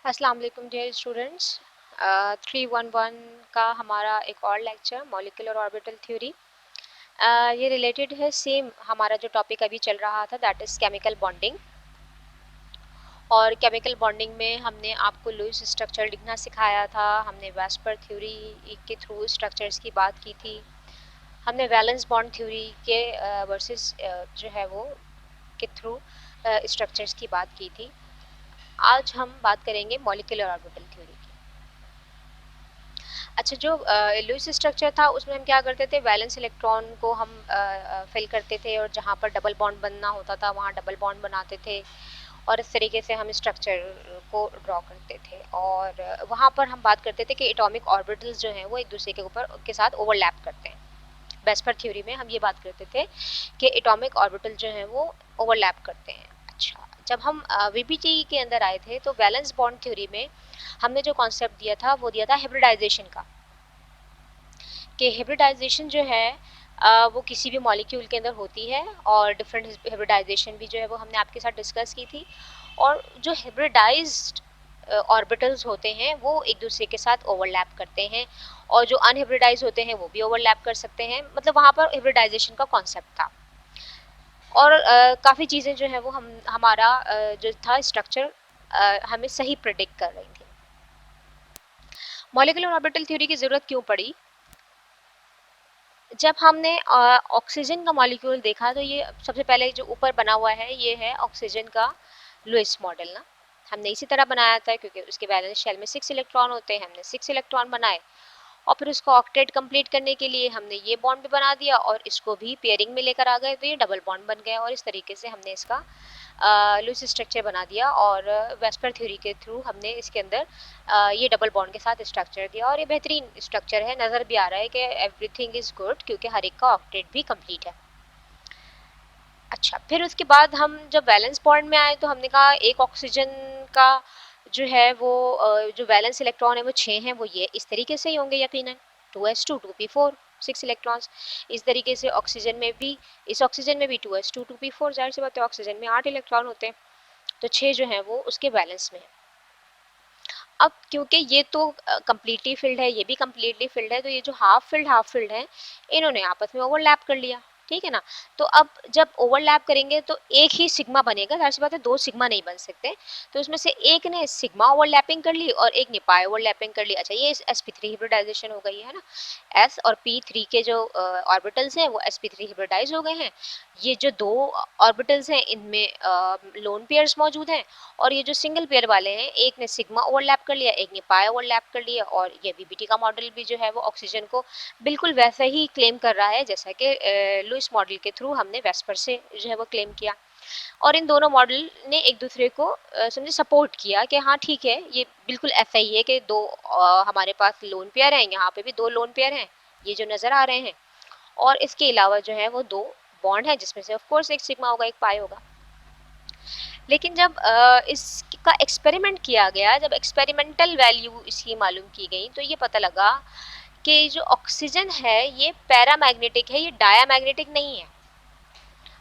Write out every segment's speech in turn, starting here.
अस्सलाम वालेकुम dear students. 311 का हमारा एक और लेक्चर मॉलिक्यूलर ऑर्बिटल थ्योरी। ये रिलेटेड है सेम हमारा जो टॉपिक अभी चल रहा था, दैट इज़ केमिकल बॉन्डिंग। और केमिकल बॉन्डिंग में हमने आपको लुईस स्ट्रक्चर लिखना सिखाया था, हमने वेस्पर थ्योरी के थ्रू स्ट्रक्चर्स की बात की थी, हमने वैलेंस बॉन्ड थ्योरी के वर्सेस जो है वो के थ्रू स्ट्रक्चर्स की बात की थी। आज हम बात करेंगे मॉलिक्यूलर ऑर्बिटल थ्योरी की। अच्छा, जो लुईस स्ट्रक्चर था उसमें हम क्या करते थे, वैलेंस इलेक्ट्रॉन को हम फिल करते थे और जहाँ पर डबल बॉन्ड बनना होता था वहाँ डबल बॉन्ड बनाते थे और इस तरीके से हम स्ट्रक्चर को ड्रॉ करते थे। और वहाँ पर हम बात करते थे कि एटॉमिक ऑर्बिटल्स जो हैं वो एक दूसरे के ऊपर के साथ ओवरलैप करते हैं। वेस्पर थ्योरी में हम ये बात करते थे कि एटॉमिक ऑर्बिटल जो हैं वो ओवरलैप करते हैं। अच्छा, जब हम वीबीटी के अंदर आए थे तो वैलेंस बॉन्ड थ्योरी में हमने जो कॉन्सेप्ट दिया था वो दिया था हाइब्रिडाइजेशन का, कि हाइब्रिडाइजेशन जो है वो किसी भी मॉलिक्यूल के अंदर होती है और डिफरेंट हाइब्रिडाइजेशन भी जो है वो हमने आपके साथ डिस्कस की थी। और जो हाइब्रिडाइज्ड ऑर्बिटल्स होते हैं वो एक दूसरे के साथ ओवरलैप करते हैं और जो अनहाइब्रिडाइज होते हैं वो भी ओवरलैप कर सकते हैं। मतलब वहाँ पर हाइब्रिडाइजेशन का कॉन्सेप्ट था और काफ़ी चीज़ें जो है वो हमारा जो था स्ट्रक्चर हमें सही प्रिडिक्ट कर रही थी। मॉलिक्यूलर ऑर्बिटल थ्योरी की ज़रूरत क्यों पड़ी? जब हमने ऑक्सीजन का मॉलिक्यूल देखा तो ये सबसे पहले जो ऊपर बना हुआ है ये है ऑक्सीजन का लुईस मॉडल ना। हमने इसी तरह बनाया था क्योंकि उसके वैलेंस शेल में 6 इलेक्ट्रॉन होते हैं, हमने 6 इलेक्ट्रॉन बनाए और फिर उसको ऑक्टेट कंप्लीट करने के लिए हमने ये बॉन्ड भी बना दिया और इसको भी पेयरिंग में लेकर आ गए तो ये डबल बॉन्ड बन गया और इस तरीके से हमने इसका लुईस स्ट्रक्चर बना दिया। और वेस्पर थ्योरी के थ्रू हमने इसके अंदर ये डबल बॉन्ड के साथ स्ट्रक्चर दिया और ये बेहतरीन स्ट्रक्चर है। नज़र भी आ रहा है कि एवरीथिंग इज़ गुड क्योंकि हर एक का ऑक्टेट भी कंप्लीट है। अच्छा, फिर उसके बाद हम जब वैलेंस बॉन्ड में आए तो हमने कहा एक ऑक्सीजन का जो है वो जो वैलेंस इलेक्ट्रॉन है वो 6 हैं, वो ये इस तरीके से ही होंगे यकीनन 2s2 2p4 6 इलेक्ट्रॉन्स। इस तरीके से ऑक्सीजन में भी, इस ऑक्सीजन में भी 2s2 2p4, जाहिर सी बात है ऑक्सीजन में 8 इलेक्ट्रॉन होते हैं तो 6 जो हैं वो उसके बैलेंस में है। अब क्योंकि ये तो कम्प्लीटली फिल्ड है, ये भी कम्प्लीटली फिल्ड है, तो ये जो हाफ फिल्ड है इन्होंने आपस में ओवरलैप कर लिया, ठीक है ना। तो अब जब ओवरलैप करेंगे तो एक ही सिग्मा बनेगा, जाहिर सी बात है दो सिग्मा नहीं बन सकते। तो उसमें से एक ने सिग्मा ओवरलैपिंग कर ली और एक ने पाई ओवरलैपिंग कर ली। अच्छा, ये sp3 हाइब्रिडाइजेशन हो गई है ना। s और p3 के जो ऑर्बिटल्स हैं वो sp3 हाइब्रिडाइज हो गए हैं। ये जो दो ऑर्बिटल्स हैं इनमें लोन पेयर्स मौजूद हैं और ये जो सिंगल पेयर वाले हैं एक ने सिग्मा ओवरलैप कर लिया, एक ने पाई ओवरलैप कर लिया। और ये वीबीटी का मॉडल भी जो है वो ऑक्सीजन को बिल्कुल वैसा ही क्लेम कर रहा है जैसा कि लुईस मॉडल के थ्रू हमने वेस्पर से जो है वो क्लेम किया। और इन दोनों मॉडल ने एक दूसरे को समझे सपोर्ट किया कि हाँ ठीक है, ये बिल्कुल ऐसा ही है कि दो हमारे पास लोन पेयर हैं, यहाँ पे भी दो लोन पेयर हैं ये जो नज़र आ रहे हैं। और इसके अलावा जो है वो दो बॉन्ड है जिसमें से ऑफ कोर्स एक सिग्मा होगा एक पाई होगा। लेकिन जब इसका एक्सपेरिमेंट किया गया, जब एक्सपेरिमेंटल वैल्यू इसकी मालूम की गई तो ये पता लगा कि जो ऑक्सीजन है ये पैरामैग्नेटिक है, ये डायामैग्नेटिक नहीं है।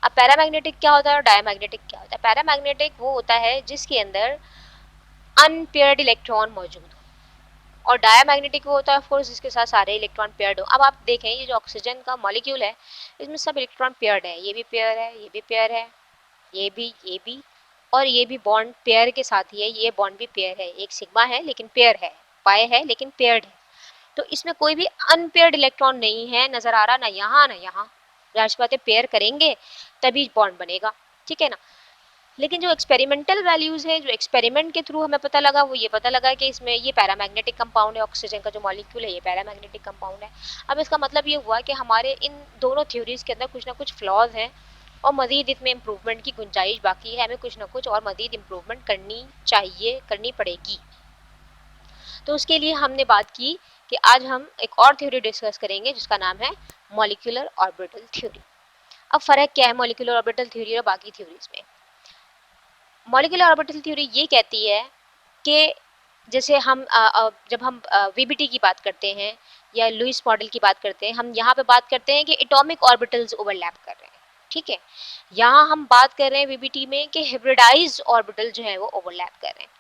अब पैरामैग्नेटिक क्या होता है और डायामैग्नेटिक क्या होता है? पैरामैग्नेटिक वो होता है जिसके अंदर अनपेयर्ड इलेक्ट्रॉन मौजूद हो और डायामैग्नेटिक वो होता है ऑफ कोर्स जिसके साथ सारे इलेक्ट्रॉन पेयर्ड हो। अब आप देखें ये जो ऑक्सीजन का मॉलिक्यूल है इसमें सब इलेक्ट्रॉन पेयर्ड है, ये भी पेयर है, ये भी पेयर है, ये भी और ये भी बॉन्ड पेयर के साथ ही है, ये बॉन्ड भी पेयर है। एक सिग्मा है लेकिन पेयर है, पाई है लेकिन पेयर्ड है। तो इसमें कोई भी अनपेयर्ड इलेक्ट्रॉन नहीं है, नजर आ रहा ना यहाँ ना यहाँ। जाहिर सी बात है पेयर करेंगे तभी बॉन्ड बनेगा, ठीक है ना। लेकिन जो एक्सपेरिमेंटल वैल्यूज है, जो एक्सपेरिमेंट के थ्रू हमें पता लगा वो ये पता लगा कि इसमें ये पैरामैग्नेटिक कंपाउंड है, ऑक्सीजन का जो मॉलिक्यूल है ये पैरामैग्नेटिक कंपाउंड है। अब इसका मतलब ये हुआ कि हमारे इन दोनों थ्योरीज के अंदर कुछ ना कुछ फ्लॉज हैं और मजीद इसमें इम्प्रूवमेंट की गुंजाइश बाकी है, हमें कुछ ना कुछ और मजीद इम्प्रूवमेंट करनी चाहिए, करनी पड़ेगी। तो उसके लिए हमने बात की कि आज हम एक और थ्योरी डिस्कस करेंगे जिसका नाम है मॉलिक्यूलर ऑर्बिटल थ्योरी। अब फर्क क्या है मॉलिक्यूलर ऑर्बिटल थ्योरी और बाकी थ्योरीज में? मॉलिक्यूलर ऑर्बिटल थ्योरी ये कहती है कि जैसे हम जब हम वीबीटी की बात करते हैं या लुईस मॉडल की बात करते हैं, हम यहाँ पे बात करते हैं कि एटॉमिक ऑर्बिटल्स ओवरलैप कर रहे हैं, ठीक है। यहाँ हम बात कर रहे हैं वीबीटी में कि हाइब्रिडाइज्ड ऑर्बिटल जो है वो ओवरलैप कर रहे हैं।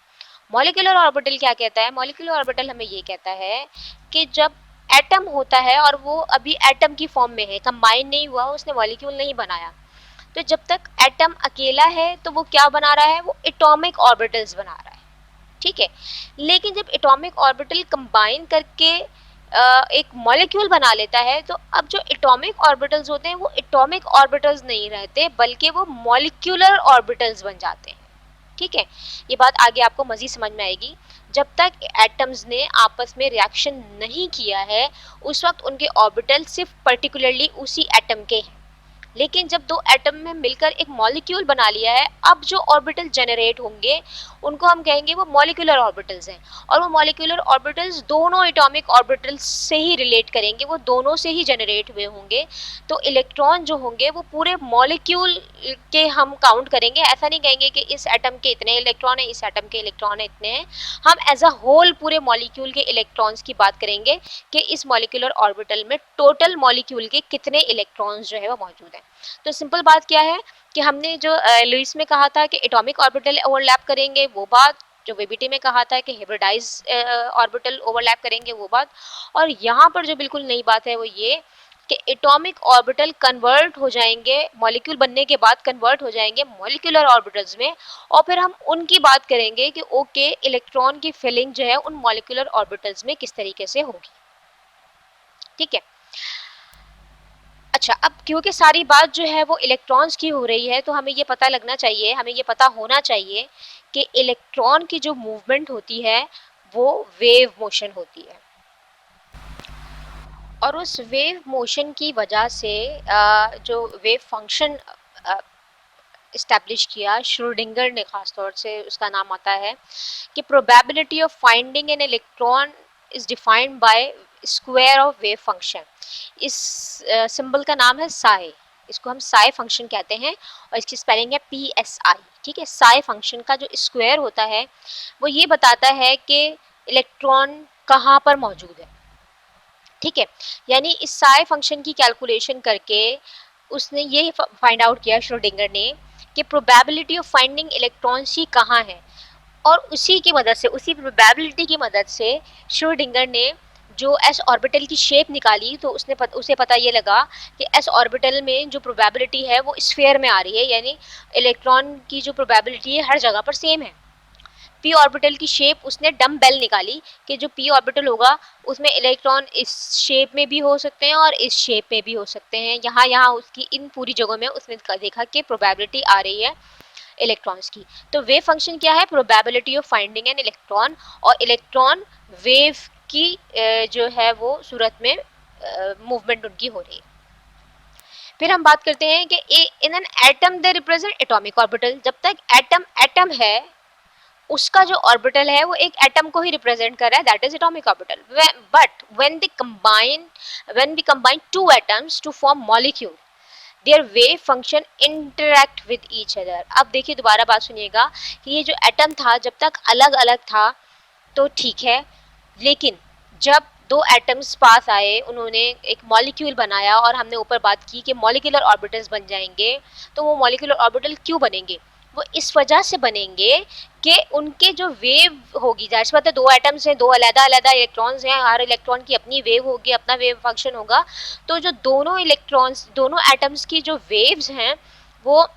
मॉलिक्यूलर ऑर्बिटल क्या कहता है? मॉलिक्यूलर ऑर्बिटल हमें ये कहता है कि जब एटम होता है और वो अभी एटम की फॉर्म में है, कंबाइन नहीं हुआ, उसने मॉलिक्यूल नहीं बनाया, तो जब तक एटम अकेला है तो वो क्या बना रहा है? वो एटॉमिक ऑर्बिटल्स बना रहा है, ठीक है। लेकिन जब एटॉमिक ऑर्बिटल कंबाइन करके एक मॉलिक्यूल बना लेता है, तो अब जो एटॉमिक ऑर्बिटल्स होते हैं वो एटॉमिक ऑर्बिटल्स नहीं रहते, बल्कि वो मॉलिक्यूलर ऑर्बिटल्स बन जाते हैं, ठीक है। ये बात आगे आपको मजीद समझ में आएगी। जब तक एटम्स ने आपस में रिएक्शन नहीं किया है, उस वक्त उनके ऑर्बिटल सिर्फ पर्टिकुलरली उसी एटम के हैं। लेकिन जब दो एटम में मिलकर एक मॉलिक्यूल बना लिया है, अब जो ऑर्बिटल जनरेट होंगे उनको हम कहेंगे वो मॉलिक्यूलर ऑर्बिटल्स हैं। और वो मॉलिक्यूलर ऑर्बिटल्स दोनों एटॉमिक ऑर्बिटल्स से ही रिलेट करेंगे, वो दोनों से ही जनरेट हुए होंगे। तो इलेक्ट्रॉन जो होंगे वो पूरे मॉलिक्यूल के हम काउंट करेंगे, ऐसा नहीं कहेंगे कि इस एटम के इतने इलेक्ट्रॉन है, इस एटम के इलेक्ट्रॉन इतने हैं। हम एज अ होल पूरे मॉलिक्यूल के इलेक्ट्रॉन्स की बात करेंगे कि इस मॉलिक्यूलर ऑर्बिटल में टोटल मॉलिक्यूल के कितने इलेक्ट्रॉन्स जो है वो मौजूद हैं। तो सिंपल बात क्या है कि हमने जो लुईस में कहा था कि एटॉमिक ऑर्बिटल ओवरलैप करेंगे, वो बात, जो वीबीटी में कहा था कि हाइब्रिडाइज ऑर्बिटल ओवरलैप करेंगे, वो बात, और यहाँ पर जो बिल्कुल नई बात है वो ये कि एटॉमिक ऑर्बिटल कन्वर्ट हो जाएंगे, मॉलिक्यूल बनने के बाद कन्वर्ट हो जाएंगे मॉलिक्यूलर ऑर्बिटल्स में, और फिर हम उनकी बात करेंगे कि ओके इलेक्ट्रॉन की फिलिंग जो है उन मॉलिक्यूलर ऑर्बिटल्स में किस तरीके से होगी, ठीक है। अच्छा, अब क्योंकि सारी बात जो है वो इलेक्ट्रॉन्स की हो रही है, तो हमें ये पता लगना चाहिए, हमें ये पता होना चाहिए कि इलेक्ट्रॉन की जो मूवमेंट होती है वो वेव मोशन होती है। और उस वेव मोशन की वजह से जो वेव फंक्शन इस्टेब्लिश किया श्रोडिंगर ने, खास तौर से उसका नाम आता है कि probability of finding an electron is defined by square of wave function. इस सिंबल का नाम है साई, इसको हम साई फंक्शन कहते हैं, और इसकी स्पेलिंग है PSI, ठीक है। साई फंक्शन का जो स्क्वायर होता है वो ये बताता है कि इलेक्ट्रॉन कहाँ पर मौजूद है, ठीक है। यानी इस साई फंक्शन की कैलकुलेशन करके उसने ये फाइंड आउट किया श्रोडिंगर ने कि प्रोबेबिलिटी ऑफ फाइंडिंग इलेक्ट्रॉन्स ही कहाँ है, और उसी की मदद से, उसी प्रोबेबिलिटी की मदद से श्रोडिंगर ने जो एस ऑर्बिटल की शेप निकाली, तो उसे पता ये लगा कि एस ऑर्बिटल में जो प्रोबेबिलिटी है वो स्फीयर में आ रही है, यानी इलेक्ट्रॉन की जो प्रोबेबिलिटी है हर जगह पर सेम है। पी ऑर्बिटल की शेप उसने डम बेल निकाली कि जो पी ऑर्बिटल होगा उसमें इलेक्ट्रॉन इस शेप में भी हो सकते हैं और इस शेप में भी हो सकते हैं। यहाँ यहाँ उसकी इन पूरी जगहों में उसने देखा कि प्रोबेबिलिटी आ रही है इलेक्ट्रॉन्स की। तो वेव फंक्शन क्या है? Probability of finding an electron, और इलेक्ट्रॉन वेव की जो है वो सूरत में मूवमेंट उनकी हो रही है। फिर हम बात करते हैं कि in an atom they represent atomic orbital. जब तक एटम एटम है उसका जो ऑर्बिटल है वो एक एटम को ही रिप्रेजेंट कर रहा है, that is atomic orbital. But when we combine two atoms to form molecule, their wave function interact with each other. अब देखिए, दोबारा बात सुनिएगा कि ये जो एटम था जब तक अलग अलग था तो ठीक है, लेकिन जब दो एटम्स पास आए, उन्होंने एक मॉलिक्यूल बनाया, और हमने ऊपर बात की कि मॉलिक्यूलर ऑर्बिटल्स बन जाएंगे, तो वो मॉलिक्यूलर ऑर्बिटल क्यों बनेंगे? वो इस वजह से बनेंगे कि उनके जो वेव होगी, जाहिर सी बात है दो एटम्स हैं, दो अलग अलग इलेक्ट्रॉन्स हैं, हर इलेक्ट्रॉन की अपनी वेव होगी, अपना वेव फंक्शन होगा। तो जो दोनों इलेक्ट्रॉन्स, दोनों एटम्स की जो वेव्स हैं, वो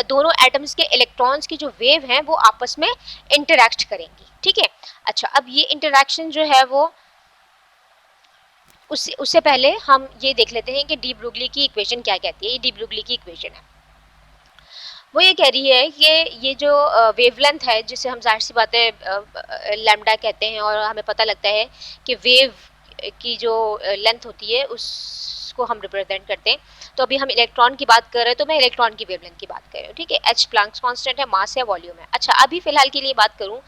दोनों एटम्स के इलेक्ट्रॉन्स की जो वेव हैं वो आपस में इंटरैक्ट करेंगी, ठीक है। अच्छा, अब ये इंटरैक्शन जो है वो उससे पहले हम ये देख लेते हैं कि डी ब्रुगली की इक्वेशन क्या कहती है। ये डी ब्रुगली की इक्वेशन है, वो ये कह रही है कि ये जो वेवलेंथ है, जिसे हम जाहिर सी बात है लैम्डा कहते हैं, और हमें पता लगता है कि वेव की जो लेंथ होती है उसको हम रिप्रेजेंट करते हैं। तो अभी हम इलेक्ट्रॉन की बात कर रहे हैं, तो मैं इलेक्ट्रॉन की वेवलेंथ की बात कर रही हूँ, ठीक है। एच प्लैंक्स कांस्टेंट है, मास है, वॉल्यूम है। अच्छा, अभी फिलहाल के लिए बात करूँ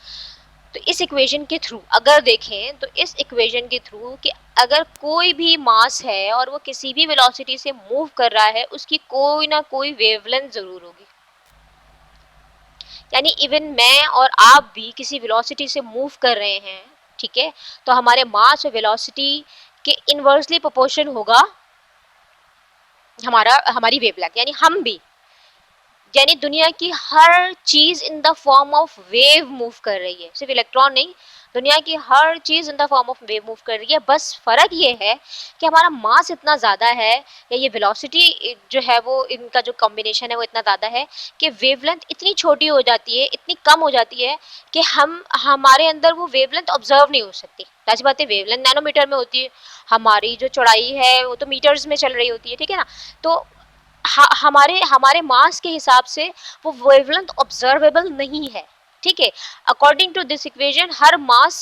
तो इस इक्वेशन के थ्रू अगर देखें, तो इस इक्वेशन के थ्रू कि अगर कोई भी मास है और वो किसी भी वेलोसिटी से मूव कर रहा है, उसकी कोई ना कोई वेवलेंथ जरूर होगी। यानी इवन मैं और आप भी किसी वेलोसिटी से मूव कर रहे हैं, ठीक है, तो हमारे मास और वेलोसिटी के इनवर्सली प्रोपोर्शन होगा हमारी वेवलेंथ। यानी हम भी यानी दुनिया की हर चीज इन the form of wave move कर रही है, सिर्फ इलेक्ट्रॉन नहीं, दुनिया की हर चीज इन the form of wave move कर रही है। बस फर्क ये है कि हमारा मास इतना ज्यादा है, या ये वेलोसिटी जो है वो इनका जो कॉम्बिनेशन है वो इतना ज्यादा है कि वेवलेंथ इतनी छोटी हो जाती है, इतनी कम हो जाती है कि हमारे अंदर वो वेवलेंथ ऑब्जर्व नहीं हो सकती। ऐसी बात है, वेवलेंथ नैनोमीटर में होती है, हमारी जो चौड़ाई है वो तो मीटर्स में चल रही होती है, ठीक है ना। तो हमारे हमारे मास के हिसाब से वो वेवलेंथ ऑब्जर्वेबल नहीं है, ठीक है। अकॉर्डिंग टू दिस इक्वेशन हर मास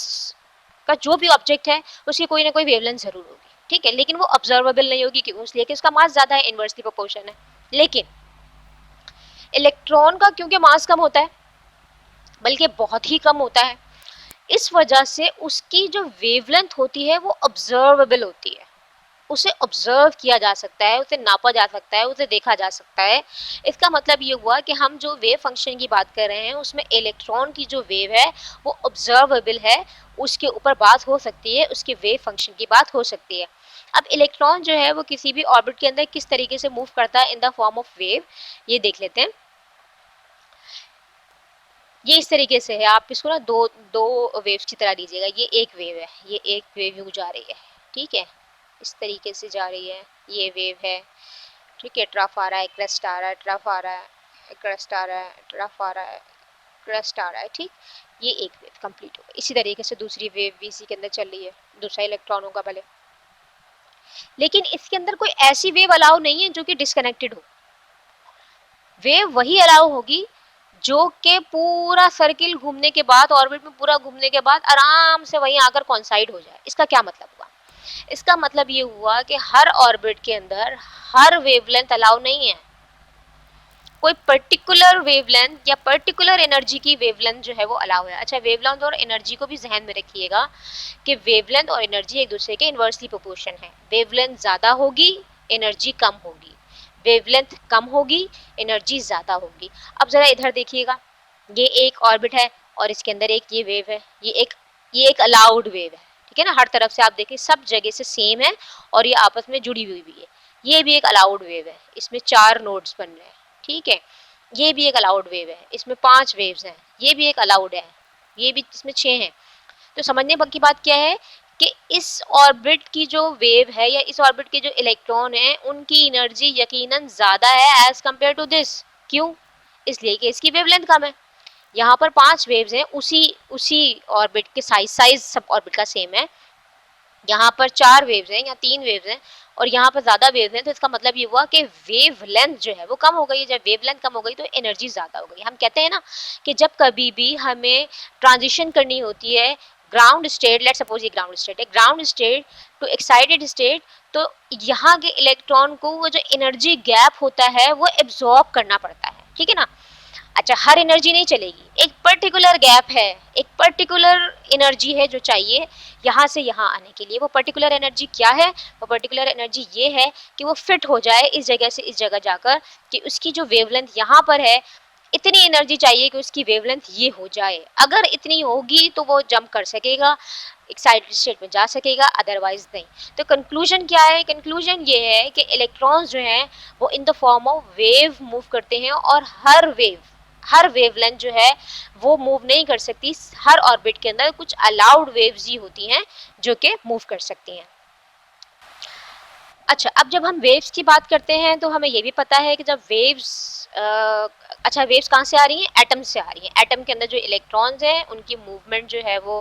का जो भी ऑब्जेक्ट है उसकी कोई ना कोई वेवलेंथ जरूर होगी, ठीक है, लेकिन वो ऑब्जर्वेबल नहीं होगी, क्यों? इसलिए कि उसका मास ज्यादा है, इनवर्सली प्रोपोर्शन है। लेकिन इलेक्ट्रॉन का क्योंकि मास कम होता है, बल्कि बहुत ही कम होता है, इस वजह से उसकी जो वेवलेंथ होती है वो ऑब्जर्वेबल होती है, उसे ऑब्जर्व किया जा सकता है, उसे नापा जा सकता है, उसे देखा जा सकता है। इसका मतलब ये हुआ कि हम जो वेव फंक्शन की बात कर रहे हैं उसमें इलेक्ट्रॉन की जो वेव है वो ऑब्जर्वेबल है, उसके ऊपर बात हो सकती है, उसके वेव फंक्शन की बात हो सकती है। अब इलेक्ट्रॉन जो है वो किसी भी ऑर्बिट के अंदर किस तरीके से मूव करता है इन द फॉर्म ऑफ वेव, ये देख लेते हैं। ये इस तरीके से है, आप इसको ना दो दो वेव्स की तरह लीजिएगा। ये एक वेव है, ये एक वेव यूं जा रही है, ठीक है, इस तरीके से जा रही है, ये वेव है, ठीक है। ट्रफ आ रहा है, क्रेस्ट आ रहा है, ट्रफ आ रहा है, क्रेस्ट आ रहा है, ट्रफ आ रहा है, क्रेस्ट आ रहा है, ठीक। ये एक वेव कंप्लीट हो गई। इसी तरीके से दूसरी वेव भी इसी के अंदर चल रही है, दूसरा इलेक्ट्रॉन होगा भले, लेकिन इसके अंदर कोई ऐसी वेव अलाउ नहीं है जो कि डिस्कनेक्टेड हो। वेव वही अलाउ होगी जो के पूरा सर्किल घूमने के बाद, ऑर्बिट में पूरा घूमने के बाद आराम से वहीं आकर कॉन्साइड हो जाए। इसका क्या मतलब हुआ? इसका मतलब ये हुआ कि हर ऑर्बिट के अंदर हर वेवलेंथ अलाउ नहीं है, कोई पर्टिकुलर वेवलेंथ या पर्टिकुलर एनर्जी की वेवलेंथ जो है वो अलाउ है। अच्छा, वेवलेंथ और एनर्जी को भी जहन में रखिएगा कि वेवलेंथ और एनर्जी एक दूसरे के इनवर्सली प्रोपोर्शन है। वेवलेंथ ज्यादा होगी, एनर्जी कम होगी, वेवलेंथ कम होगी, एनर्जी ज्यादा होगी। अब जरा इधर देखिएगा, ये एक ऑर्बिट है और इसके अंदर एक ये वेव है, ये एक अलाउड वेव है, ठीक है ना। हर तरफ से आप देखिए सब जगह से सेम है और ये आपस में जुड़ी हुई भी है। ये भी एक अलाउड वेव है, इसमें 4 नोड्स बन रहे हैं, ठीक है। ये भी एक अलाउड वेव है, इसमें 5 वेव्स हैं। ये भी एक अलाउड है, ये भी, इसमें 6 हैं। तो समझने की बात क्या है कि इस ऑर्बिट की जो वेव है या इस ऑर्बिट के जो इलेक्ट्रॉन हैं उनकी एनर्जी यकीनन ज्यादा है एज कंपेयर टू दिस। क्यों? इसलिए कि इसकी वेवलेंथ कम है। यहाँ पर 5 वेव्स हैं, उसी उसी ऑर्बिट के साइज सब ऑर्बिट का सेम है। यहाँ पर 4 वेव्स हैं या 3 वेव्स हैं और यहाँ पर ज्यादा वेव्स हैं, तो इसका मतलब ये हुआ कि वेव लेंथ जो है वो कम हो गई है। जब वेव लेंथ कम हो गई तो एनर्जी ज्यादा हो गई। हम कहते हैं ना कि जब कभी भी हमें ट्रांजिशन करनी होती है ग्राउंड स्टेट, लेट सपोज ये ग्राउंड स्टेट है, ground state to excited state, तो यहाँ के इलेक्ट्रॉन को वो जो एनर्जी गैप होता है वो एब्जॉर्ब करना पड़ता है, ठीक है ना। अच्छा, हर एनर्जी नहीं चलेगी, एक पर्टिकुलर गैप है, एक पर्टिकुलर एनर्जी है जो चाहिए यहाँ से यहाँ आने के लिए। वो पर्टिकुलर एनर्जी क्या है? वो पर्टिकुलर एनर्जी ये है कि वो फिट हो जाए इस जगह से इस जगह जाकर, कि उसकी जो वेवलेंथ यहाँ पर है इतनी एनर्जी चाहिए कि उसकी वेवलेंथ ये हो जाए। अगर इतनी होगी तो वो जंप कर सकेगा, एक्साइटेड स्टेट में जा सकेगा, अदरवाइज नहीं। तो कंक्लूजन क्या है? कंक्लूजन ये है कि इलेक्ट्रॉन्स जो हैं वो इन the form of wave move करते हैं और हर वेवलेंथ जो है वो मूव नहीं कर सकती। हर ऑर्बिट के अंदर कुछ अलाउड वेव्स ही होती हैं जो कि मूव कर सकती हैं। अच्छा, अब जब हम वेव्स की बात करते हैं तो हमें ये भी पता है कि जब वेव्स अच्छा, वेव्स कहाँ से आ रही हैं? एटम से आ रही हैं। एटम के अंदर जो इलेक्ट्रॉन्स हैं उनकी मूवमेंट जो है वो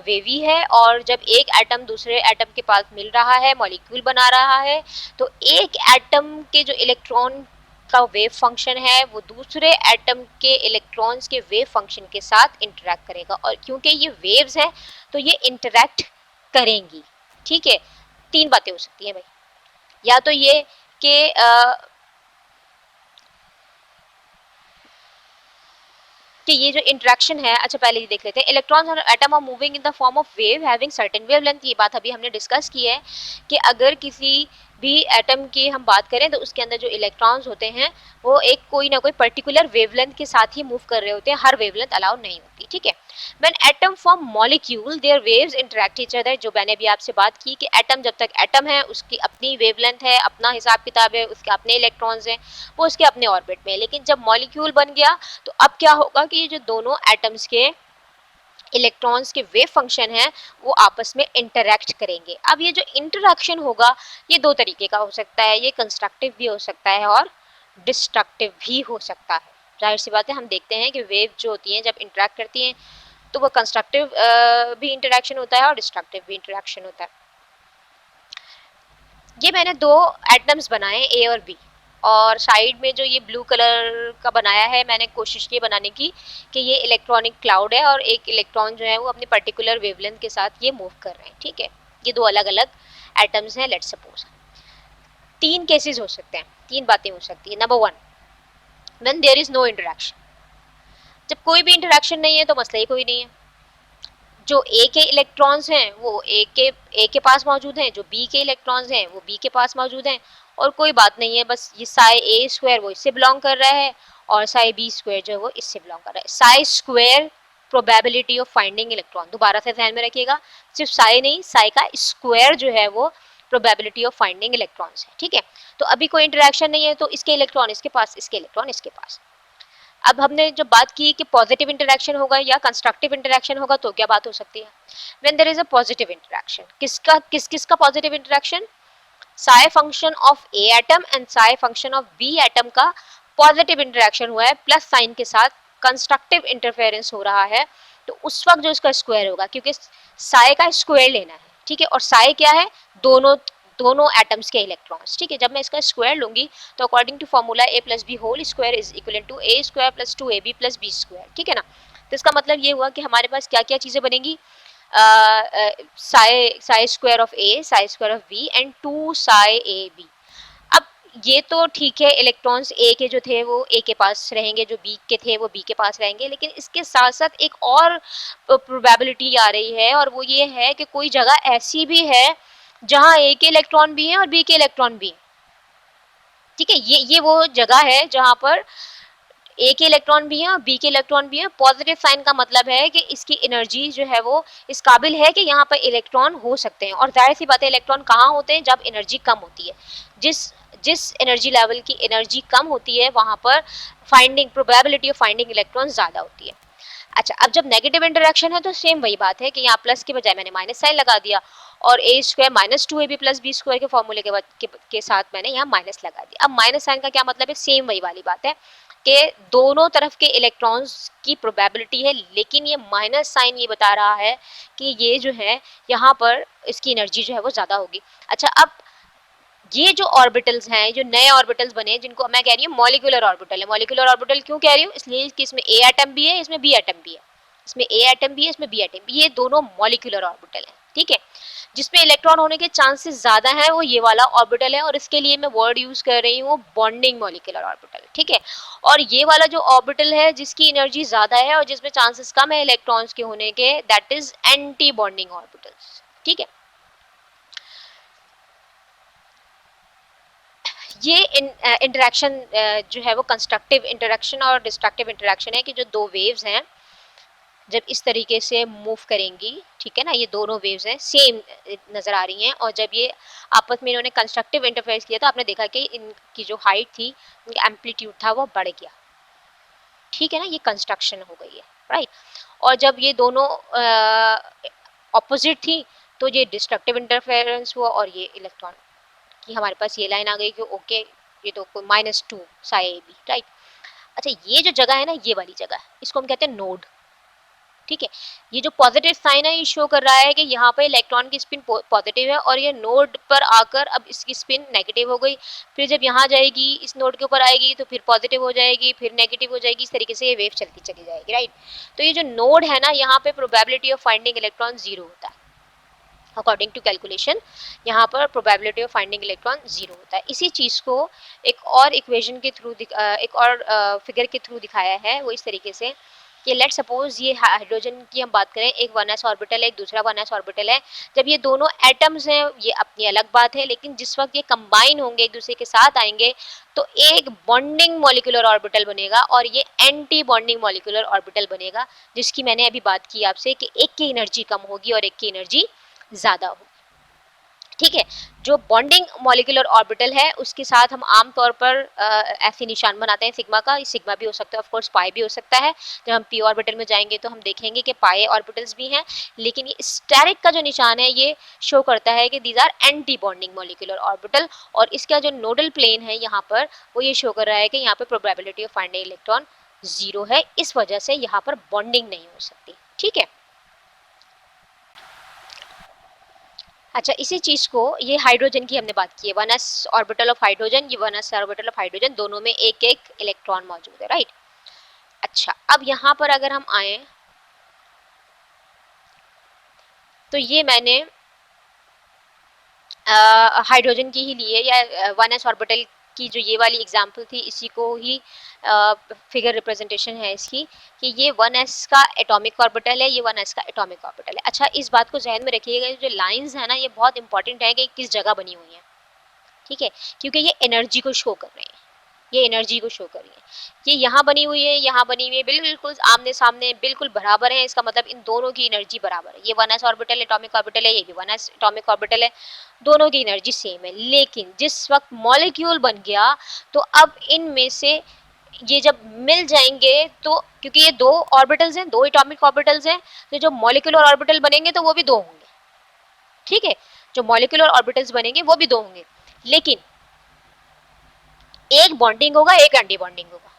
वेवी है, और जब एक एटम दूसरे एटम के पास मिल रहा है, मॉलिक्यूल बना रहा है, तो एक एटम के जो इलेक्ट्रॉन का वेव फंक्शन है वो दूसरे एटम के इलेक्ट्रॉन्स के वेव फंक्शन के साथ इंटरेक्ट करेगा, और क्योंकि ये वेव्स हैं तो ये इंटरेक्ट करेंगी, ठीक है। 3 बातें हो सकती हैं भाई, या तो ये कि ये जो इंटरेक्शन है, अच्छा पहले ये देख लेते हैं। इलेक्ट्रॉन्स और atom are moving in the form of wave having certain wavelength. ये बात अभी हमने डिस्कस की है कि अगर किसी भी एटम की हम बात करें तो उसके अंदर जो इलेक्ट्रॉन्स होते हैं वो एक कोई ना कोई पर्टिकुलर वेवलेंथ के साथ ही मूव कर रहे होते हैं, हर वेवलेंथ अलाउ नहीं होती, ठीक है। When atom form molecule their waves interact each other, जो मैंने भी आपसे बात की कि एटम जब तक एटम है उसकी अपनी वेवलेंथ है, अपना हिसाब किताब है, उसके अपने इलेक्ट्रॉन्स हैं, वो उसके अपने ऑर्बिट में है। लेकिन जब मॉलिक्यूल बन गया तो अब क्या होगा कि ये जो दोनों एटम्स के इलेक्ट्रॉन्स के वेव फंक्शन है वो आपस में इंटरैक्ट करेंगे। अब ये जो इंटरैक्शन होगा ये दो तरीके का हो सकता है, ये कंस्ट्रक्टिव भी हो सकता है और डिस्ट्रक्टिव भी हो सकता है। जाहिर सी बात है, हम देखते हैं कि वेव जो होती हैं जब इंटरैक्ट करती हैं तो वो कंस्ट्रक्टिव भी इंटरैक्शन होता है और डिस्ट्रक्टिव भी इंटरैक्शन होता है। ये मैंने दो एटम्स बनाए ए और बी, और साइड में जो ये ब्लू कलर का बनाया है मैंने कोशिश की बनाने की कि ये इलेक्ट्रॉनिक क्लाउड है और एक इलेक्ट्रॉन जो है वो अपनी पर्टिकुलर वेवलेंथ के साथ ये मूव कर रहे हैं, ठीक है। ये दो अलग अलग एटम्स हैं। लेट्स सपोज तीन केसेस हो सकते हैं, तीन बातें हो सकती है। Number one, when there is no interaction, जब कोई भी इंटरेक्शन नहीं है तो मसला ही कोई नहीं है। जो ए के इलेक्ट्रॉन्स हैं वो ए के पास मौजूद हैं, जो बी के इलेक्ट्रॉन्स हैं वो बी के पास मौजूद हैं, और कोई बात नहीं है। बस ये साई ए स्क्वायर वो इससे बिलोंग कर रहा है और साई बी स्क्वायर जो है वो इससे बिलोंग कर रहा है। Sai square probability of finding electron, दोबारा से ध्यान में रखिएगा, सिर्फ साई नहीं, साई का स्क्वायर जो है वो प्रोबेबिलिटी ऑफ फाइंडिंग इलेक्ट्रॉन्स है, ठीक है। तो अभी कोई इंटरेक्शन नहीं है तो इसके इलेक्ट्रॉन इसके पास, इसके इलेक्ट्रॉन इसके पास। अब हमने जब बात की कि पॉजिटिव इंटरेक्शन होगा या कंस्ट्रक्टिव इंटरेक्शन होगा तो क्या बात हो सकती है। When there is a positive interaction, किसका positive interaction, psi function of A atom and psi function of B atom का पॉजिटिव इंटरेक्शन हुआ है प्लस साइन के साथ, कंस्ट्रक्टिव इंटरफेरेंस हो रहा है। तो उस वक्त जो इसका स्क्वायर होगा, क्योंकि साई का स्क्वायर लेना है, ठीक है, और साई क्या है, दोनों दोनों एटम्स के इलेक्ट्रॉन्स, ठीक है। जब मैं इसका स्क्वायर लूंगी तो according to formula a plus b whole square is equal to a square plus 2ab plus B square, ठीक है ना। तो इसका मतलब ये हुआ कि हमारे पास क्या क्या चीजें बनेंगी, psi square of a, psi square of b and 2 psi a b. अब ये तो ठीक है, इलेक्ट्रॉन्स ए के जो थे वो ए के पास रहेंगे, जो बी के थे वो बी के पास रहेंगे, लेकिन इसके साथ साथ एक और प्रोबेबिलिटी आ रही है और वो ये है कि कोई जगह ऐसी भी है जहां ए के इलेक्ट्रॉन भी हैं और बी के इलेक्ट्रॉन भी हैं, ठीक है। ये वो जगह है जहां पर ए के इलेक्ट्रॉन भी हैं और बी के इलेक्ट्रॉन भी हैं। पॉजिटिव साइन का मतलब है कि इसकी एनर्जी जो है वो इस काबिल है कि यहाँ पर इलेक्ट्रॉन हो सकते हैं, और जाहिर सी बात है इलेक्ट्रॉन कहाँ होते हैं, जब एनर्जी कम होती है। जिस जिस एनर्जी लेवल की एनर्जी कम होती है वहां पर finding probability of finding electron ज्यादा होती है। अच्छा, अब जब नेगेटिव इंटरेक्शन है तो सेम वही बात है कि यहाँ प्लस के बजाय मैंने माइनस साइन लगा दिया, और A square minus 2ab plus B square के फॉर्मूले के साथ मैंने यहाँ माइनस लगा दिया। अब माइनस साइन का क्या मतलब है, सेम वही वाली बात है कि दोनों तरफ के इलेक्ट्रॉन्स की प्रोबेबिलिटी है, लेकिन ये माइनस साइन ये बता रहा है कि ये जो है यहाँ पर इसकी एनर्जी जो है वो ज़्यादा होगी। अच्छा, अब ये जो ऑर्बिटल्स हैं, जो नए ऑर्बिटल्स बने, जिनको मैं कह रही हूँ मॉलिक्यूलर ऑर्बिटल है। मॉलिक्यूलर ऑर्बिटल क्यों कह रही हूँ, इसलिए कि इसमें ए एटम भी है, इसमें बी एटम भी है, इसमें ए एटम भी है, इसमें बी एटम भी, ये दोनों मॉलिक्यूलर ऑर्बिटल है, ठीक है। जिसमें इलेक्ट्रॉन होने के चांसेस ज्यादा हैं वो ये वाला ऑर्बिटल है, और इसके लिए मैं वर्ड यूज कर रही हूँ बॉन्डिंग मॉलिक्यूलर ऑर्बिटल, ठीक है। और ये वाला जो ऑर्बिटल है जिसकी एनर्जी ज्यादा है और जिसमें चांसेस कम है इलेक्ट्रॉन्स के होने के, that is anti bonding orbitals, ठीक है। ये इंटरेक्शन जो है वो कंस्ट्रक्टिव इंटरेक्शन और डिस्ट्रक्टिव इंटरेक्शन है कि जो दो वेव्स हैं जब इस तरीके से मूव करेंगी, ठीक है ना, ये दोनों वेव्स हैं सेम नजर आ रही हैं, और जब ये आपस में इन्होंने कंस्ट्रक्टिव इंटरफेरेंस किया तो आपने देखा कि इनकी जो हाइट थी, इनका एम्पलीट्यूड था वो बढ़ गया, ठीक है ना, ये कंस्ट्रक्शन हो गई है, राइट। और जब ये दोनों ऑपोजिट थी तो ये डिस्ट्रक्टिव इंटरफेरेंस हुआ और ये इलेक्ट्रॉन कि हमारे पास ये लाइन आ गई कि ओके ये तो कोई -2 साई ए बी, राइट। अच्छा, ये जो जगह है ना, ये वाली जगह, इसको हम कहते हैं नोड, ठीक है। ये जो पॉजिटिव साइन है ये शो कर रहा है कि यहाँ पर इलेक्ट्रॉन की स्पिन पॉजिटिव है और ये नोड पर आकर अब इसकी स्पिन नेगेटिव हो गई, फिर जब यहाँ जाएगी इस नोड के ऊपर आएगी तो फिर पॉजिटिव हो जाएगी, फिर नेगेटिव हो जाएगी, इस तरीके से ये वेव चलती चली जाएगी, राइट। तो ये जो नोड है ना, यहाँ पे प्रोबेबिलिटी ऑफ फाइंडिंग इलेक्ट्रॉन 0 होता है अकॉर्डिंग टू कैलकुलेशन, यहाँ पर प्रोबेबिलिटी ऑफ फाइंडिंग इलेक्ट्रॉन 0 होता है। इसी चीज़ को एक और इक्वेशन के थ्रू एक और फिगर के थ्रू दिखाया है, वो इस तरीके से कि लेट सपोज ये हाइड्रोजन की हम बात करें, एक 1s ऑर्बिटल है, एक दूसरा 1s ऑर्बिटल है। जब ये दोनों एटम्स हैं ये अपनी अलग बात है, लेकिन जिस वक्त ये कंबाइन होंगे, एक दूसरे के साथ आएंगे, तो एक बॉन्डिंग मॉलिक्यूलर ऑर्बिटल बनेगा और ये एंटी बॉन्डिंग मॉलिक्यूलर ऑर्बिटल बनेगा, जिसकी मैंने अभी बात की आपसे कि एक की एनर्जी कम होगी और एक की एनर्जी ज्यादा होगी। ठीक है, जो बॉन्डिंग मॉलिक्यूलर ऑर्बिटल है उसके साथ हम आमतौर पर ऐसे निशान बनाते हैं सिग्मा का। सिग्मा भी हो सकता है, ऑफ कोर्स पाई भी हो सकता है। जब हम पी ऑर्बिटल में जाएंगे तो हम देखेंगे कि पाई ऑर्बिटल्स भी हैं, लेकिन ये स्टेरिक का जो निशान है ये शो करता है कि these are anti bonding molecular orbital, और इसका जो नोडल प्लेन है यहाँ पर वो ये शो कर रहा है कि यहाँ पर प्रोबेबिलिटी ऑफ फाइंडिंग इलेक्ट्रॉन 0 है, इस वजह से यहाँ पर बॉन्डिंग नहीं हो सकती। ठीक है, अच्छा, इसी चीज को, ये हाइड्रोजन की हमने बात की है, 1s ऑर्बिटल ऑफ हाइड्रोजन, ये 1s ऑर्बिटल ऑफ हाइड्रोजन, दोनों में एक एक इलेक्ट्रॉन मौजूद है, राइट। अच्छा, अब यहाँ पर अगर हम आए तो ये मैंने हाइड्रोजन की ही ली है, या 1s ऑर्बिटल की जो ये वाली एग्जाम्पल थी इसी को ही फिगर रिप्रेजेंटेशन है इसकी, कि ये 1s का एटॉमिक ऑर्बिटल है, ये 1s का एटॉमिक ऑर्बिटल है। अच्छा, इस बात को जहन में रखिएगा, जो लाइंस है ना ये बहुत इंपॉर्टेंट है कि किस जगह बनी हुई है। ठीक है, क्योंकि ये एनर्जी को शो कर रहे हैं, ये एनर्जी को शो कर रही है। ये यहाँ बनी हुई है, यहाँ बनी हुई है, बिल्कुल आमने सामने बिल्कुल बराबर है, इसका मतलब इन दोनों की एनर्जी बराबर है। ये 1s ऑर्बिटल एटॉमिक ऑर्बिटल है, ये भी 1s एटॉमिक ऑर्बिटल है, दोनों की एनर्जी सेम है। लेकिन जिस वक्त मॉलिक्यूल बन गया तो अब इनमें से ये जब मिल जाएंगे, तो क्योंकि ये दो ऑर्बिटल्स हैं, दो एटॉमिक ऑर्बिटल्स हैं, तो जो मॉलिक्यूलर ऑर्बिटल बनेंगे तो वो भी दो होंगे। ठीक है, जो मॉलिक्यूलर ऑर्बिटल्स बनेंगे वो भी दो होंगे, लेकिन एक बॉन्डिंग होगा, एक एंटी बॉन्डिंग होगा।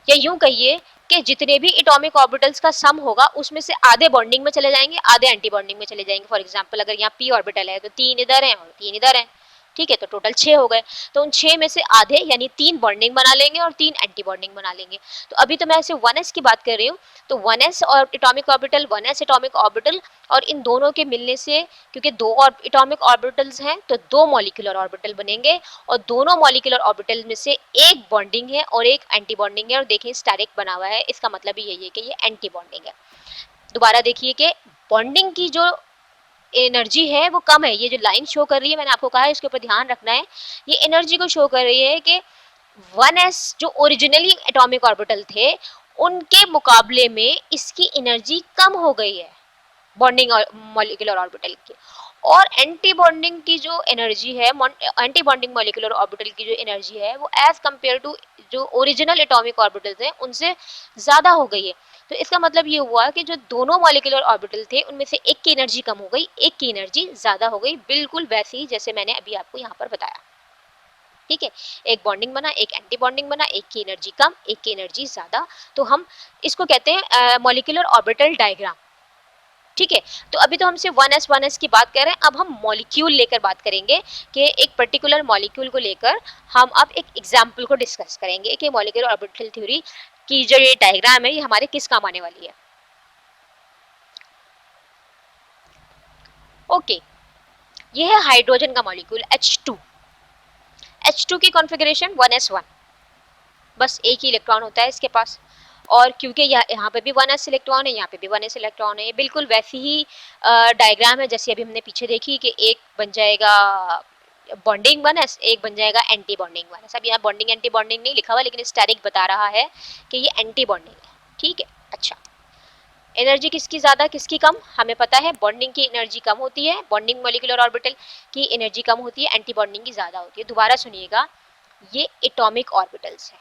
या यूं कहिए कि जितने भी एटॉमिक ऑर्बिटल्स का सम होगा उसमें से आधे बॉन्डिंग में चले जाएंगे, आधे एंटी बॉन्डिंग में चले जाएंगे। फॉर एग्जांपल अगर यहाँ पी ऑर्बिटल है तो 3 इधर हैं और 3 इधर हैं। ठीक है, तो टोटल 6 हो गए, तो उन 6 में से आधे यानी 3 बॉन्डिंग बना लेंगे और 3 एंटी बॉन्डिंग बना लेंगे। तो अभी तो मैं ऐसे 1s की बात कर रही हूँ, तो 1s और atomic orbital, 1s atomic orbital, और इन दोनों के मिलने से, क्योंकि दो और एटॉमिक ऑर्बिटल्स हैं तो दो मॉलिक्यूलर ऑर्बिटल बनेंगे, और दोनों मॉलिक्यूलर ऑर्बिटल में से एक बॉन्डिंग है और एक एंटी बॉन्डिंग है। और देखिए स्टेरिक बना हुआ है, इसका मतलब ही यही है कि ये एंटी बॉन्डिंग है। दोबारा देखिए कि बॉन्डिंग की जो एनर्जी है वो कम है, ये जो लाइन शो कर रही है मैंने आपको कहा है इसके ऊपर ध्यान रखना है, ये एनर्जी को शो कर रही है कि 1s जो ओरिजिनली एटॉमिक ऑर्बिटल थे उनके मुकाबले में इसकी एनर्जी कम हो गई है बॉन्डिंग मॉलिक्यूलर ऑर्बिटल की। और एंटी बॉन्डिंग की जो एनर्जी है, एंटी बॉन्डिंग मॉलिक्यूलर ऑर्बिटल की जो एनर्जी है वो एज कंपेयर टू जो ओरिजिनल एटॉमिक ऑर्बिटल्स हैं उनसे ज़्यादा हो गई है। तो इसका मतलब ये हुआ कि जो दोनों मॉलिक्यूलर ऑर्बिटल थे उनमें से एक की एनर्जी कम हो गई, एक की एनर्जी ज़्यादा हो गई, बिल्कुल वैसे ही जैसे मैंने अभी आपको यहाँ पर बताया। ठीक है, एक बॉन्डिंग बना, एक एंटी बॉन्डिंग बना, एक की एनर्जी कम, एक की एनर्जी ज़्यादा, तो हम इसको कहते हैं मॉलिक्यूलर ऑर्बिटल डायग्राम। ठीक है, तो अभी तो हम सिर्फ 1s की बात कर रहे हैं, अब हम मॉलिक्यूल लेकर बात करेंगे कि एक पर्टिकुलर मॉलिक्यूल को लेकर हम अब एक एग्जाम्पल को डिस्कस करेंगे कि मॉलिक्यूलर ऑर्बिटल थ्योरी की जो ये डायग्राम है ये हमारे किस काम आने वाली है। ओके, ये है हाइड्रोजन का मॉलिक्यूल H2। H2 की कॉन्फ़िगरेशन 1s1, बस एक ही इलेक्ट्रॉन होता है इसके पास, और क्योंकि यहाँ पे भी 1s इलेक्ट्रॉन है, यहाँ पे भी 1s इलेक्ट्रॉन है, ये बिल्कुल वैसी ही डायग्राम है जैसे अभी हमने पीछे देखी कि एक बन जाएगा बॉन्डिंग 1s, एक बन जाएगा एंटी बॉन्डिंग 1s। अब यहाँ बॉन्डिंग एंटी बॉन्डिंग नहीं लिखा हुआ, लेकिन स्टैटिक बता रहा है कि ये एंटी बॉन्डिंग है। ठीक है, अच्छा, एनर्जी किसकी ज़्यादा किसकी कम हमें पता है, बॉन्डिंग की एनर्जी कम होती है, बॉन्डिंग मॉलिक्यूलर ऑर्बिटल की एनर्जी कम होती है, एंटी बॉन्डिंग की ज़्यादा होती है। दोबारा सुनिएगा, ये एटॉमिक ऑर्बिटल्स है।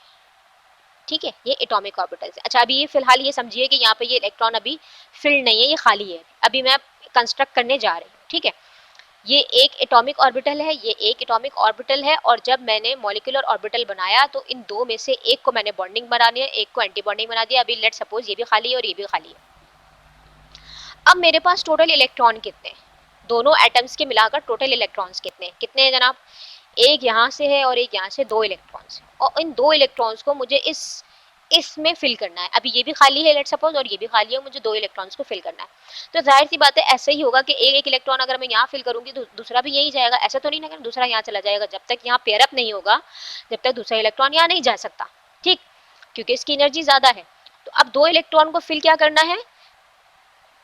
ठीक है, ये एटॉमिक ऑर्बिटल्स है। अच्छा, अभी ये फिलहाल ये समझिए कि यहाँ पे ये इलेक्ट्रॉन अभी फिल्ड नहीं है, ये खाली है, अभी मैं कंस्ट्रक्ट करने जा रही हूँ। ठीक है, ये एक एटॉमिक ऑर्बिटल है, ये एक एटॉमिक ऑर्बिटल है, और जब मैंने मॉलिक्यूलर ऑर्बिटल बनाया तो इन दो में से एक को मैंने बॉन्डिंग बना दिया, एक को एंटी बॉन्डिंग बना दिया। अभी लेट सपोज ये भी खाली है और ये भी खाली है। अब मेरे पास टोटल इलेक्ट्रॉन कितने, दोनों एटम्स के मिलाकर टोटल इलेक्ट्रॉन्स कितने कितने हैं जनाब, एक यहाँ से है और एक यहाँ से, दो इलेक्ट्रॉन्स, और इन दो इलेक्ट्रॉन्स को मुझे इसमें फिल करना है। अभी ये भी खाली है लेट सपोज और ये भी खाली है, मुझे दो इलेक्ट्रॉन्स को फिल करना है। तो जाहिर सी बात है ऐसे ही होगा कि एक एक इलेक्ट्रॉन अगर मैं यहाँ फिल करूंगी तो दूसरा भी यही जाएगा, ऐसा तो नहीं ना कि दूसरा यहाँ चला जाएगा। जब तक यहाँ पेयरअप नहीं होगा, जब तक दूसरा इलेक्ट्रॉन यहाँ नहीं जा सकता। ठीक, क्योंकि इसकी एनर्जी ज़्यादा है। तो अब 2 इलेक्ट्रॉन को फिल क्या करना है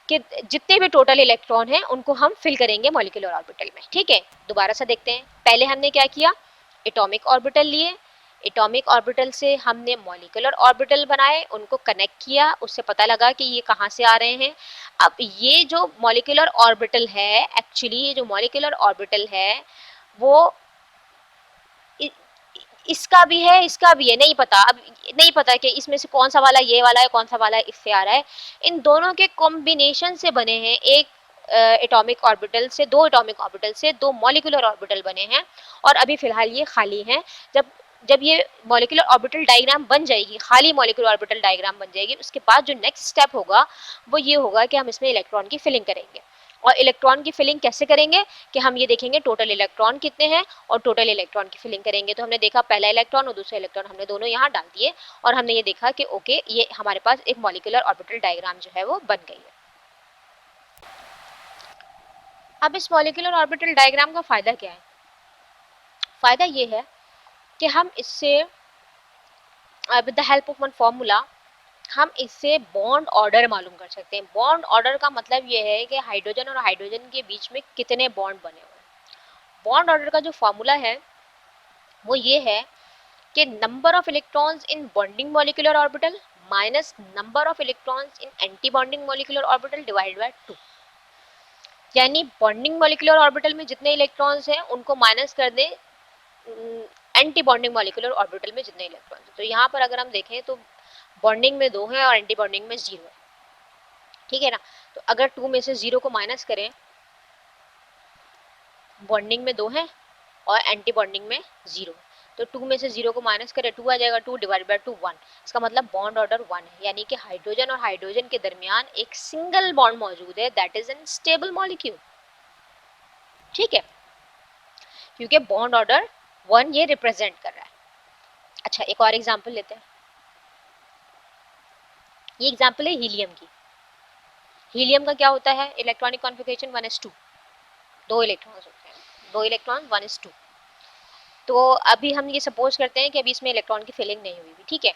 कि जितने भी टोटल इलेक्ट्रॉन हैं उनको हम फिल करेंगे मॉलिक्यूलर ऑर्बिटल में। ठीक है, दोबारा से देखते हैं। पहले हमने क्या किया, एटॉमिक ऑर्बिटल लिए, एटॉमिक ऑर्बिटल से हमने मॉलिक्यूलर ऑर्बिटल बनाए, उनको कनेक्ट किया, उससे पता लगा कि ये कहाँ से आ रहे हैं। अब ये जो मॉलिक्यूलर ऑर्बिटल है, एक्चुअली ये जो मॉलिक्यूलर ऑर्बिटल है वो इसका भी है, इसका भी है, नहीं पता। अब नहीं पता कि इसमें से कौन सा वाला ये वाला है, कौन सा वाला इससे आ रहा है। इन दोनों के कॉम्बिनेशन से बने हैं एक एटॉमिक ऑर्बिटल से, दो एटॉमिक ऑर्बिटल से दो मॉलिक्यूलर ऑर्बिटल बने हैं, और अभी फिलहाल ये खाली हैं। जब जब ये मॉलिक्यूलर ऑर्बिटल डायग्राम बन जाएगी, खाली मॉलिक्यूलर ऑर्बिटल डायग्राम बन जाएगी, उसके बाद जो नेक्स्ट स्टेप होगा वो ये होगा कि हम इसमें इलेक्ट्रॉन की फिलिंग करेंगे। और इलेक्ट्रॉन की फिलिंग कैसे करेंगे कि हम ये देखेंगे टोटल इलेक्ट्रॉन कितने हैं और टोटल इलेक्ट्रॉन की फिलिंग करेंगे। तो हमने देखा पहला इलेक्ट्रॉन और दूसरा इलेक्ट्रॉन हमने दोनों यहाँ डाल दिए, और हमने ये देखा कि ओके, ये हमारे पास एक मॉलिक्यूलर ऑर्बिटल डायग्राम जो है वो बन गई है। अब इस मॉलिक्यूलर ऑर्बिटल डायग्राम का फायदा क्या है? फायदा ये है कि हम इससे with the help of one formula हम इससे बॉन्ड ऑर्डर मालूम कर सकते हैं। बॉन्ड ऑर्डर का मतलब ये है कि हाइड्रोजन और हाइड्रोजन के बीच में कितने बॉन्ड बने हुए हैं। बॉन्ड ऑर्डर का जो फॉर्मूला है वो ये है कि number of electrons in bonding molecular orbital minus number of electrons in anti bonding molecular orbital divided by 2। यानी बॉन्डिंग मॉलिक्यूलर ऑर्बिटल में जितने इलेक्ट्रॉन्स हैं उनको माइनस कर दें एंटी बॉन्डिंग मॉलिक्यूलर ऑर्बिटल में जितने इलेक्ट्रॉन्स हैं। तो यहाँ पर अगर हम देखें तो बॉन्डिंग में 2 है और एंटी बॉन्डिंग में 0 है। ठीक है ना? तो अगर 2 में से 0 को माइनस करें, बॉन्डिंग में 2 है और एंटी बॉन्डिंग में 0, तो 2 में से 0 को माइनस करें 2 आ जाएगा, 2 डिवाइड बाय 2 1। इसका मतलब बॉन्ड ऑर्डर 1 है, यानी कि हाइड्रोजन और हाइड्रोजन के दरमियान एक सिंगल बॉन्ड मौजूद है, that is an stable molecule. ठीक है, क्योंकि बॉन्ड ऑर्डर 1 ये रिप्रेजेंट कर रहा है। अच्छा, एक और एग्जांपल लेते हैं। ये एग्जांपल है हीलियम की। हीलियम का क्या होता है? इलेक्ट्रॉनिक कॉन्फ़िगरेशन 1s2, 2 इलेक्ट्रॉन्स होते हैं, 2 इलेक्ट्रॉन 1s2। तो अभी हम ये सपोज करते हैं कि अभी इसमें इलेक्ट्रॉन की फिलिंग नहीं हुई भी। ठीक है,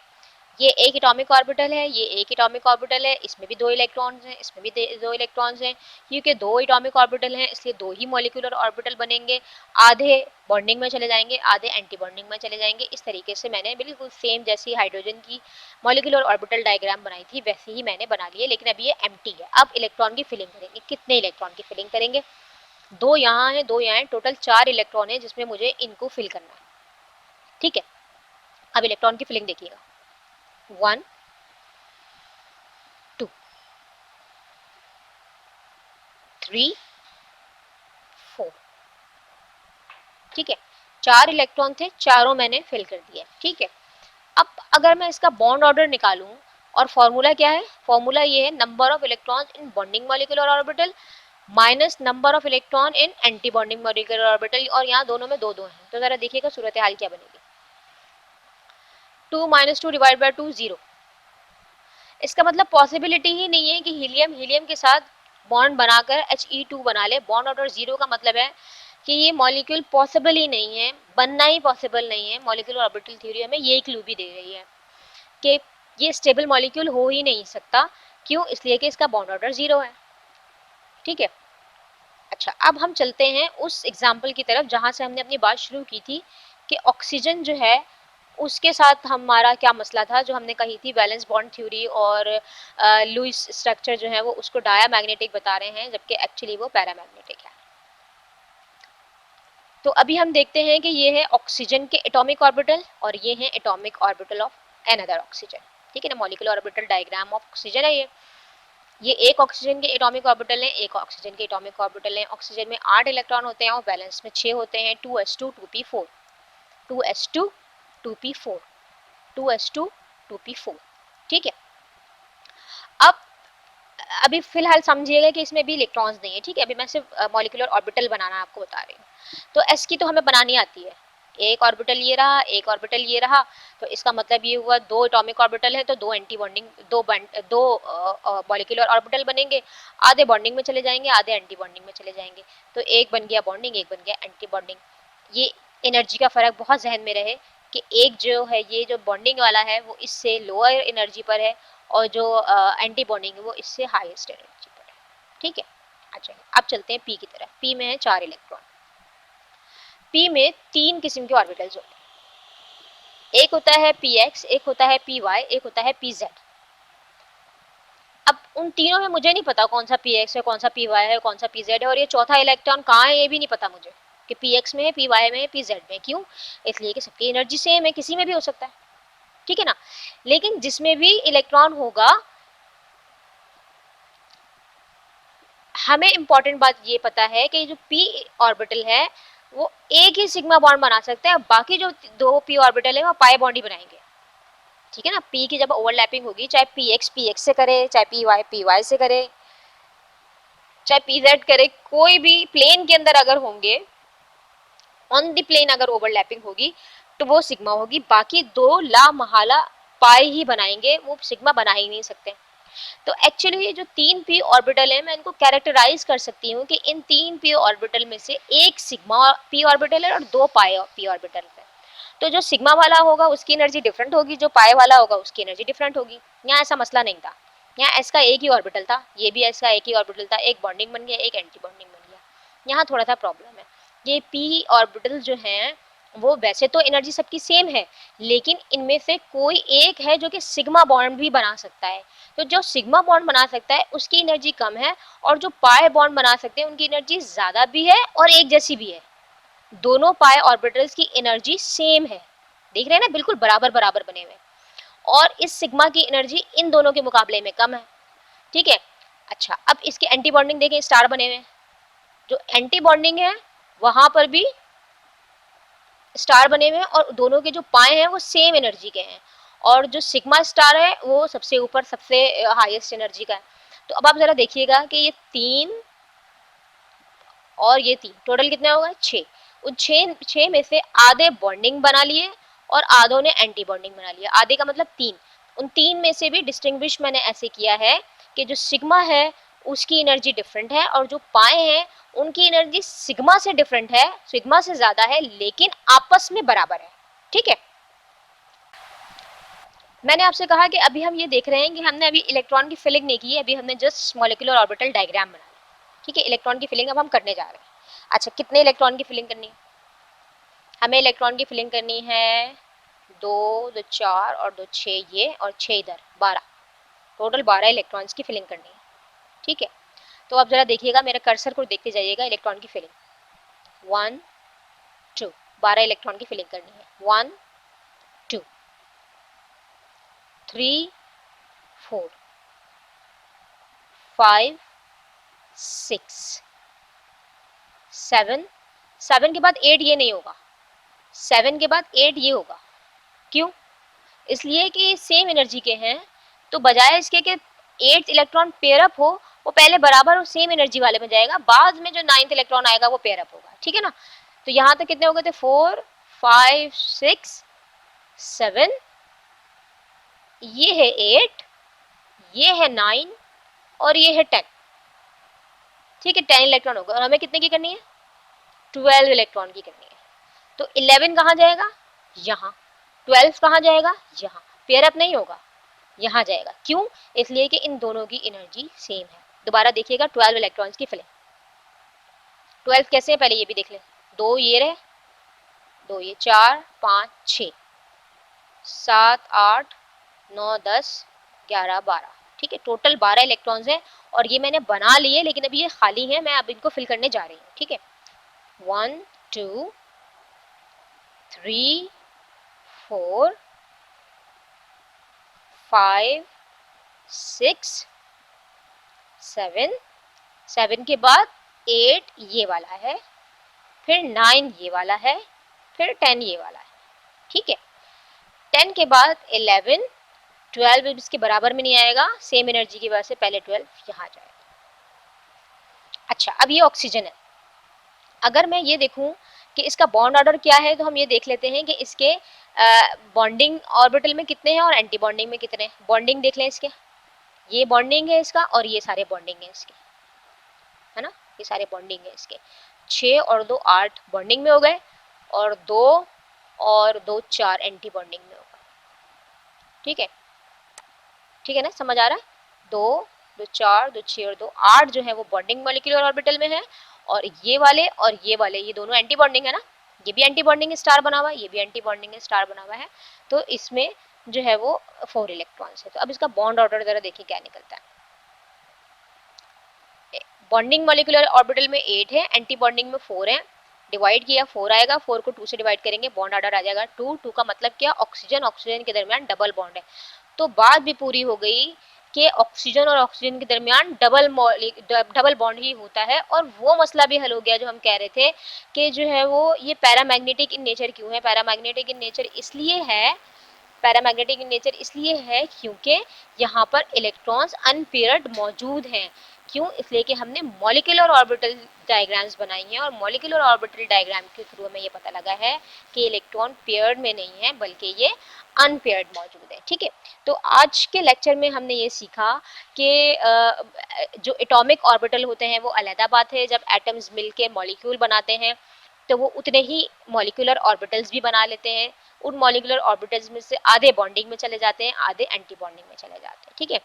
ये एक एटॉमिक ऑर्बिटल है, ये एक एटॉमिक ऑर्बिटल है, इसमें भी 2 इलेक्ट्रॉन्स हैं, इसमें भी 2 इलेक्ट्रॉन्स हैं। क्योंकि 2 एटॉमिक ऑर्बिटल हैं इसलिए 2 ही मॉलिक्यूलर ऑर्बिटल बनेंगे। आधे बॉन्डिंग में चले जाएंगे, आधे एंटी बॉन्डिंग में चले जाएंगे। इस तरीके से मैंने बिल्कुल सेम जैसी हाइड्रोजन की मॉलिक्यूलर ऑर्बिटल डायग्राम बनाई थी वैसे ही मैंने बना ली है, लेकिन अभी ये एम्प्टी है। अब इलेक्ट्रॉन की फिलिंग करेंगे। कितने इलेक्ट्रॉन की फिलिंग करेंगे? 2 यहाँ है, 2 यहाँ है, टोटल 4 इलेक्ट्रॉन है जिसमें मुझे इनको फिल करना है। ठीक है, अब इलेक्ट्रॉन की फिलिंग देखिएगा, 1 2 3 4। ठीक है, 4 इलेक्ट्रॉन थे, चारों मैंने फिल कर दिए। ठीक है, अब अगर मैं इसका बॉन्ड ऑर्डर निकालूं, और फॉर्मूला क्या है? फॉर्मूला ये है number of electrons in bonding molecular orbital minus number of electron in anti bonding molecular orbital, और यहाँ दोनों में 2 हैं। तो जरा देखिएगा सूरत हाल क्या बनेगी। 2 माइनस 2 डिवाइड बाय 2 0। इसका मतलब पॉसिबिलिटी ही नहीं है कि हीलियम के साथ बॉन्ड बनाकर He2 बना ले। बॉन्ड ऑर्डर 0 का मतलब है कि ये मॉलिक्यूल पॉसिबल ही नहीं है, बनना ही पॉसिबल नहीं है। मॉलिक्यूलर ऑर्बिटल थ्योरी हमें ये क्लू भी दे रही है कि ये स्टेबल मॉलिक्यूल हो ही नहीं सकता। क्यों? इसलिए कि इसका बॉन्ड ऑर्डर 0 है। ठीक है, अच्छा, अब हम चलते हैं उस एग्जाम्पल की तरफ जहाँ से हमने अपनी बात शुरू की थी कि ऑक्सीजन जो है उसके साथ हमारा क्या मसला था, जो हमने कही थी वैलेंस बॉन्ड थ्योरी और लुईस स्ट्रक्चर जो है वो उसको डायामैग्नेटिक बता रहे हैं, जबकि एक्चुअली वो पैरामैग्नेटिक है। तो अभी हम देखते हैं कि ये है ऑक्सीजन के एटॉमिक ऑर्बिटल और ये है atomic orbital of another oxygen. ठीक है ना, molecular orbital diagram of oxygen है ये एक ऑक्सीजन के एटॉमिक ऑर्बिटल है, एक ऑक्सीजन के एटॉमिक ऑर्बिटल है। ऑक्सीजन में 8 इलेक्ट्रॉन होते हैं और बैलेंस में 6 होते हैं, 2s2 2p4, 2s2 2p4, 2s2 2p4। ठीक है, अब अभी फिलहाल समझिएगा कि इसमें भी इलेक्ट्रॉन्स नहीं है। ठीक है, अभी मैं सिर्फ मॉलिक्यूलर ऑर्बिटल बनाना आपको बता रही हूँ। तो s की तो हमें बनानी आती है, एक ऑर्बिटल ये रहा, एक ऑर्बिटल ये रहा, तो इसका मतलब ये हुआ 2 एटॉमिक ऑर्बिटल है तो 2 एंटी बॉन्डिंग, 2 मॉलिक्यूलर ऑर्बिटल बनेंगे। आधे बॉन्डिंग में चले जाएंगे, आधे एंटी बॉन्डिंग में चले जाएंगे। तो एक बन गया बॉन्डिंग, एक बन गया एंटी बॉन्डिंग। ये एनर्जी का फर्क बहुत जहन में रहे कि एक जो है ये जो बॉन्डिंग वाला है वो इससे लोअर एनर्जी पर है और जो एंटी बॉन्डिंग है वो इससे हाईएस्ट एनर्जी पर है। ठीक है, अच्छा अब चलते हैं पी की तरफ। पी में है 4 इलेक्ट्रॉन। पी में 3 किस्म के ऑर्बिटल्स होते हैं, एक होता है पी एक्स, एक होता है पी वाई, एक होता है पी जेड। अब उन तीनों में मुझे नहीं पता कौन सा पी एक्स है, कौन सा पी वाई है, कौन सा पी जेड है, और ये चौथा इलेक्ट्रॉन कहाँ है ये भी नहीं पता मुझे कि पी एक्स में है, पी वाई में है, पी जेड में है। क्यों? इसलिए कि सबकी एनर्जी सेम है, किसी में भी हो सकता है, ठीक है ना। लेकिन जिसमें भी इलेक्ट्रॉन होगा, हमें इंपॉर्टेंट बात ये पता है कि जो पी ऑर्बिटल है वो एक ही सिग्मा बॉन्ड बना सकते हैं, बाकी जो 2 पी ऑर्बिटल है वो पाई बॉन्ड ही बनाएंगे, ठीक है ना। पी की जब ओवरलैपिंग होगी, चाहे पी एक्स से करे, चाहे पी वाई से करे, चाहे पी जेड करे, कोई भी प्लेन के अंदर अगर होंगे, ऑन द प्लेन अगर ओवरलैपिंग होगी तो वो सिग्मा होगी, बाकी 2 ला महाला पाई ही बनाएंगे, वो सिग्मा बना ही नहीं सकते। तो एक्चुअली ये जो 3 पी ऑर्बिटल है, मैं इनको कैरेक्टराइज कर सकती हूँ कि इन 3 पी ऑर्बिटल में से एक सिग्मा पी ऑर्बिटल है और 2 पाई पी ऑर्बिटल है। तो जो सिग्मा वाला होगा उसकी एनर्जी डिफरेंट होगी, जो पाई वाला होगा उसकी एनर्जी डिफरेंट होगी। यहाँ ऐसा मसला नहीं था, यहाँ एस का एक ही ऑर्बिटल था, ये भी एस का एक ही ऑर्बिटल था, एक बॉन्डिंग बन गया, एक एंटी बॉन्डिंग बन गया। यहाँ थोड़ा सा प्रॉब्लम है, ये पी ऑर्बिटल जो हैं वो वैसे तो एनर्जी सबकी सेम है, लेकिन इनमें से कोई एक है जो कि सिग्मा बॉन्ड भी बना सकता है। तो जो सिग्मा बॉन्ड बना सकता है उसकी एनर्जी कम है, और जो पाई बॉन्ड बना सकते हैं उनकी एनर्जी ज़्यादा भी है और एक जैसी भी है। दोनों पाई ऑर्बिटल्स की एनर्जी सेम है, देख रहे हैं ना, बिल्कुल बराबर बराबर बने हुए, और इस सिग्मा की एनर्जी इन दोनों के मुकाबले में कम है, ठीक है। अच्छा, अब इसके एंटी बॉन्डिंग देखें, स्टार बने हुए, जो एंटी बॉन्डिंग है वहां पर भी स्टार बने हुए हैं, और दोनों के जो पाए हैं वो सेम एनर्जी के हैं, और जो सिग्मा स्टार है वो सबसे ऊपर सबसे हाईएस्ट एनर्जी का है। तो अब आप जरा देखिएगा कि ये 3 और ये 3 टोटल कितने हो गए? 6। उन 6 में से आधे बॉन्डिंग बना लिए और आधों ने एंटी बॉन्डिंग बना लिया। आधे का मतलब 3। उन 3 में से भी डिस्टिंग्विश मैंने ऐसे किया है कि जो सिग्मा है उसकी एनर्जी डिफरेंट है, और जो पाए हैं उनकी एनर्जी सिग्मा से डिफरेंट है, सिग्मा से ज्यादा है, लेकिन आपस में बराबर है, ठीक है। मैंने आपसे कहा कि अभी हम ये देख रहे हैं कि हमने अभी इलेक्ट्रॉन की फिलिंग नहीं की है, अभी हमने जस्ट मॉलिक्यूलर ऑर्बिटल डायग्राम बनाया, ठीक है। इलेक्ट्रॉन की फिलिंग अब हम करने जा रहे हैं। अच्छा, कितने इलेक्ट्रॉन की फिलिंग करनी है? हमें इलेक्ट्रॉन की फिलिंग करनी है 2, 2 4 और 2 6, ये और 6 इधर, 12, टोटल 12 इलेक्ट्रॉन्स की फिलिंग करनी है, ठीक है। तो आप जरा देखिएगा, मेरे कर्सर को देखते जाइएगा, इलेक्ट्रॉन की फिलिंग 1 2, 12 इलेक्ट्रॉन की फिलिंग करनी है। 1 2 3 4 5 6 7, 7 के बाद 8 ये नहीं होगा, 7 के बाद 8 ये होगा। क्यों? इसलिए कि सेम एनर्जी के हैं, तो बजाय इसके कि 8th इलेक्ट्रॉन पेयर अप हो, वो पहले बराबर और सेम एनर्जी वाले में जाएगा, बाद में जो 9th इलेक्ट्रॉन आएगा वो पेयर अप होगा, ठीक है ना। तो यहाँ तक कितने हो गए थे? 4 5 6 7, ये है 8, ये है 9 और ये है 10, ठीक है। 10 इलेक्ट्रॉन होगा, और हमें कितने की करनी है? 12 इलेक्ट्रॉन की करनी है। तो 11 कहाँ जाएगा? यहाँ। 12 कहाँ जाएगा? यहाँ। पेयर अप नहीं होगा, यहाँ जाएगा। क्यों? इसलिए कि इन दोनों की एनर्जी सेम है। दोबारा देखिएगा 12 इलेक्ट्रॉन्स की फिलिंग। 12 कैसे है पहले ये भी देख लें। 2 ये रहे, 2 ये, 4 5 6 7 8 9 10 11 12, ठीक है। टोटल 12 इलेक्ट्रॉन्स हैं, और ये मैंने बना लिए, लेकिन अभी ये खाली है, मैं अब इनको फिल करने जा रही हूँ, ठीक है। 1 2 3 4 5 6 7, 7 के बाद 8 ये वाला है, फिर 9 ये वाला है, फिर 10 ये वाला है, ठीक है। 10 के बाद 11, 12 इसके बराबर में नहीं आएगा, सेम एनर्जी की वजह से पहले 12 यहाँ जाएगा। अच्छा, अब ये ऑक्सीजन है। अगर मैं ये देखूं कि इसका बॉन्ड ऑर्डर क्या है, तो हम ये देख लेते हैं कि इसके बॉन्डिंग ऑर्बिटल में कितने हैं और एंटी बॉन्डिंग में कितने हैं। बॉन्डिंग देख लें इसके, ये बॉन्डिंग है इसका, और ये सारे बॉन्डिंग है इसके, है ना, ये सारे बॉन्डिंग है इसके। 6 और 2 8 बॉन्डिंग में हो गए, और 2 और 2 4 एंटी बॉन्डिंग में होगा, ठीक है। ठीक है ना, समझ आ रहा है। 2 2 4 2 6 और 2 8 जो है वो बॉन्डिंग मॉलिक्यूलर ऑर्बिटल में है, और ये वाले ये दोनों एंटी बॉन्डिंग है ना, ये भी एंटी बॉन्डिंग स्टार बना हुआ है, ये भी एंटी बॉन्डिंग स्टार बना हुआ है। तो इसमें जो है वो 4 इलेक्ट्रॉन्स है। तो अब इसका बॉन्ड ऑर्डर जरा देखिए क्या निकलता है। बॉन्डिंग मॉलिक्यूलर ऑर्बिटल में 8 है, एंटी बॉन्डिंग में 4 है। डिवाइड किया 4 आएगा, 4 को 2 से डिवाइड करेंगे, बॉन्ड ऑर्डर आ जाएगा 2। 2 का मतलब क्या, ऑक्सीजन ऑक्सीजन के दरमियान डबल बॉन्ड है। तो बात भी पूरी हो गई कि ऑक्सीजन और ऑक्सीजन के दरमियान डबल बॉन्ड ही होता है, और वो मसला भी हल हो गया जो हम कह रहे थे कि जो है वो ये पैरामैग्नेटिक इन नेचर क्यों है। पैरामैग्नेटिक इन नेचर इसलिए है, पैरामैग्नेटिक इन नेचर इसलिए है क्योंकि यहाँ पर इलेक्ट्रॉन्स अनपेयर्ड मौजूद हैं। क्यों, इसलिए कि हमने मॉलिक्यूलर ऑर्बिटल डायग्राम्स बनाई हैं, और मॉलिक्यूलर ऑर्बिटल डायग्राम के थ्रू हमें ये पता लगा है कि इलेक्ट्रॉन पेयर्ड में नहीं है बल्कि ये अनपेयर्ड मौजूद है। ठीक है, तो आज के लेक्चर में हमने ये सीखा कि जो एटॉमिक ऑर्बिटल होते हैं वो अलहदा बात है। जब एटम्स मिलके मॉलिक्यूल बनाते हैं तो वो उतने ही मॉलिक्यूलर ऑर्बिटल्स भी बना लेते हैं। उन मॉलिक्यूलर ऑर्बिटल्स में से आधे बॉन्डिंग में चले जाते हैं, आधे एंटी बॉन्डिंग में चले जाते हैं। ठीक है,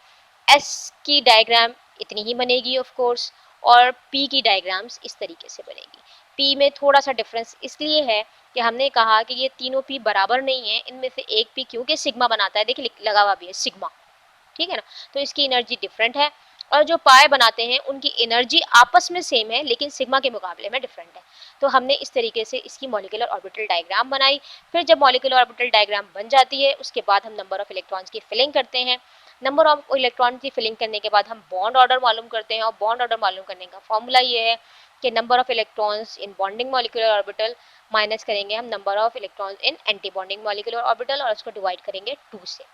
एस की डायग्राम इतनी ही बनेगी ऑफ कोर्स, और पी की डायग्राम्स इस तरीके से बनेगी। पी में थोड़ा सा डिफरेंस इसलिए है कि हमने कहा कि ये तीनों पी बराबर नहीं है, इनमें से एक पी क्योंकि सिग्मा बनाता है, देखिए लगा हुआ भी है सिग्मा, ठीक है ना, तो इसकी एनर्जी डिफरेंट है। और जो पाए बनाते हैं उनकी एनर्जी आपस में सेम है लेकिन सिग्मा के मुकाबले में डिफरेंट है। तो हमने इस तरीके से इसकी मॉलिक्यूलर ऑर्बिटल डायग्राम बनाई। फिर जब मॉलिक्यूलर ऑर्बिटल डायग्राम बन जाती है उसके बाद हम नंबर ऑफ इलेक्ट्रॉन्स की फिलिंग करते हैं। नंबर ऑफ इलेक्ट्रॉन की फिलिंग करने के बाद हम बॉन्ड ऑर्डर मालूम करते हैं, और बॉन्ड ऑर्डर मालूम करने का फॉर्मूला ये है कि number of electrons in bonding molecular orbital minus करेंगे हम number of electrons in anti bonding molecular orbital, और उसको डिवाइड करेंगे 2 से।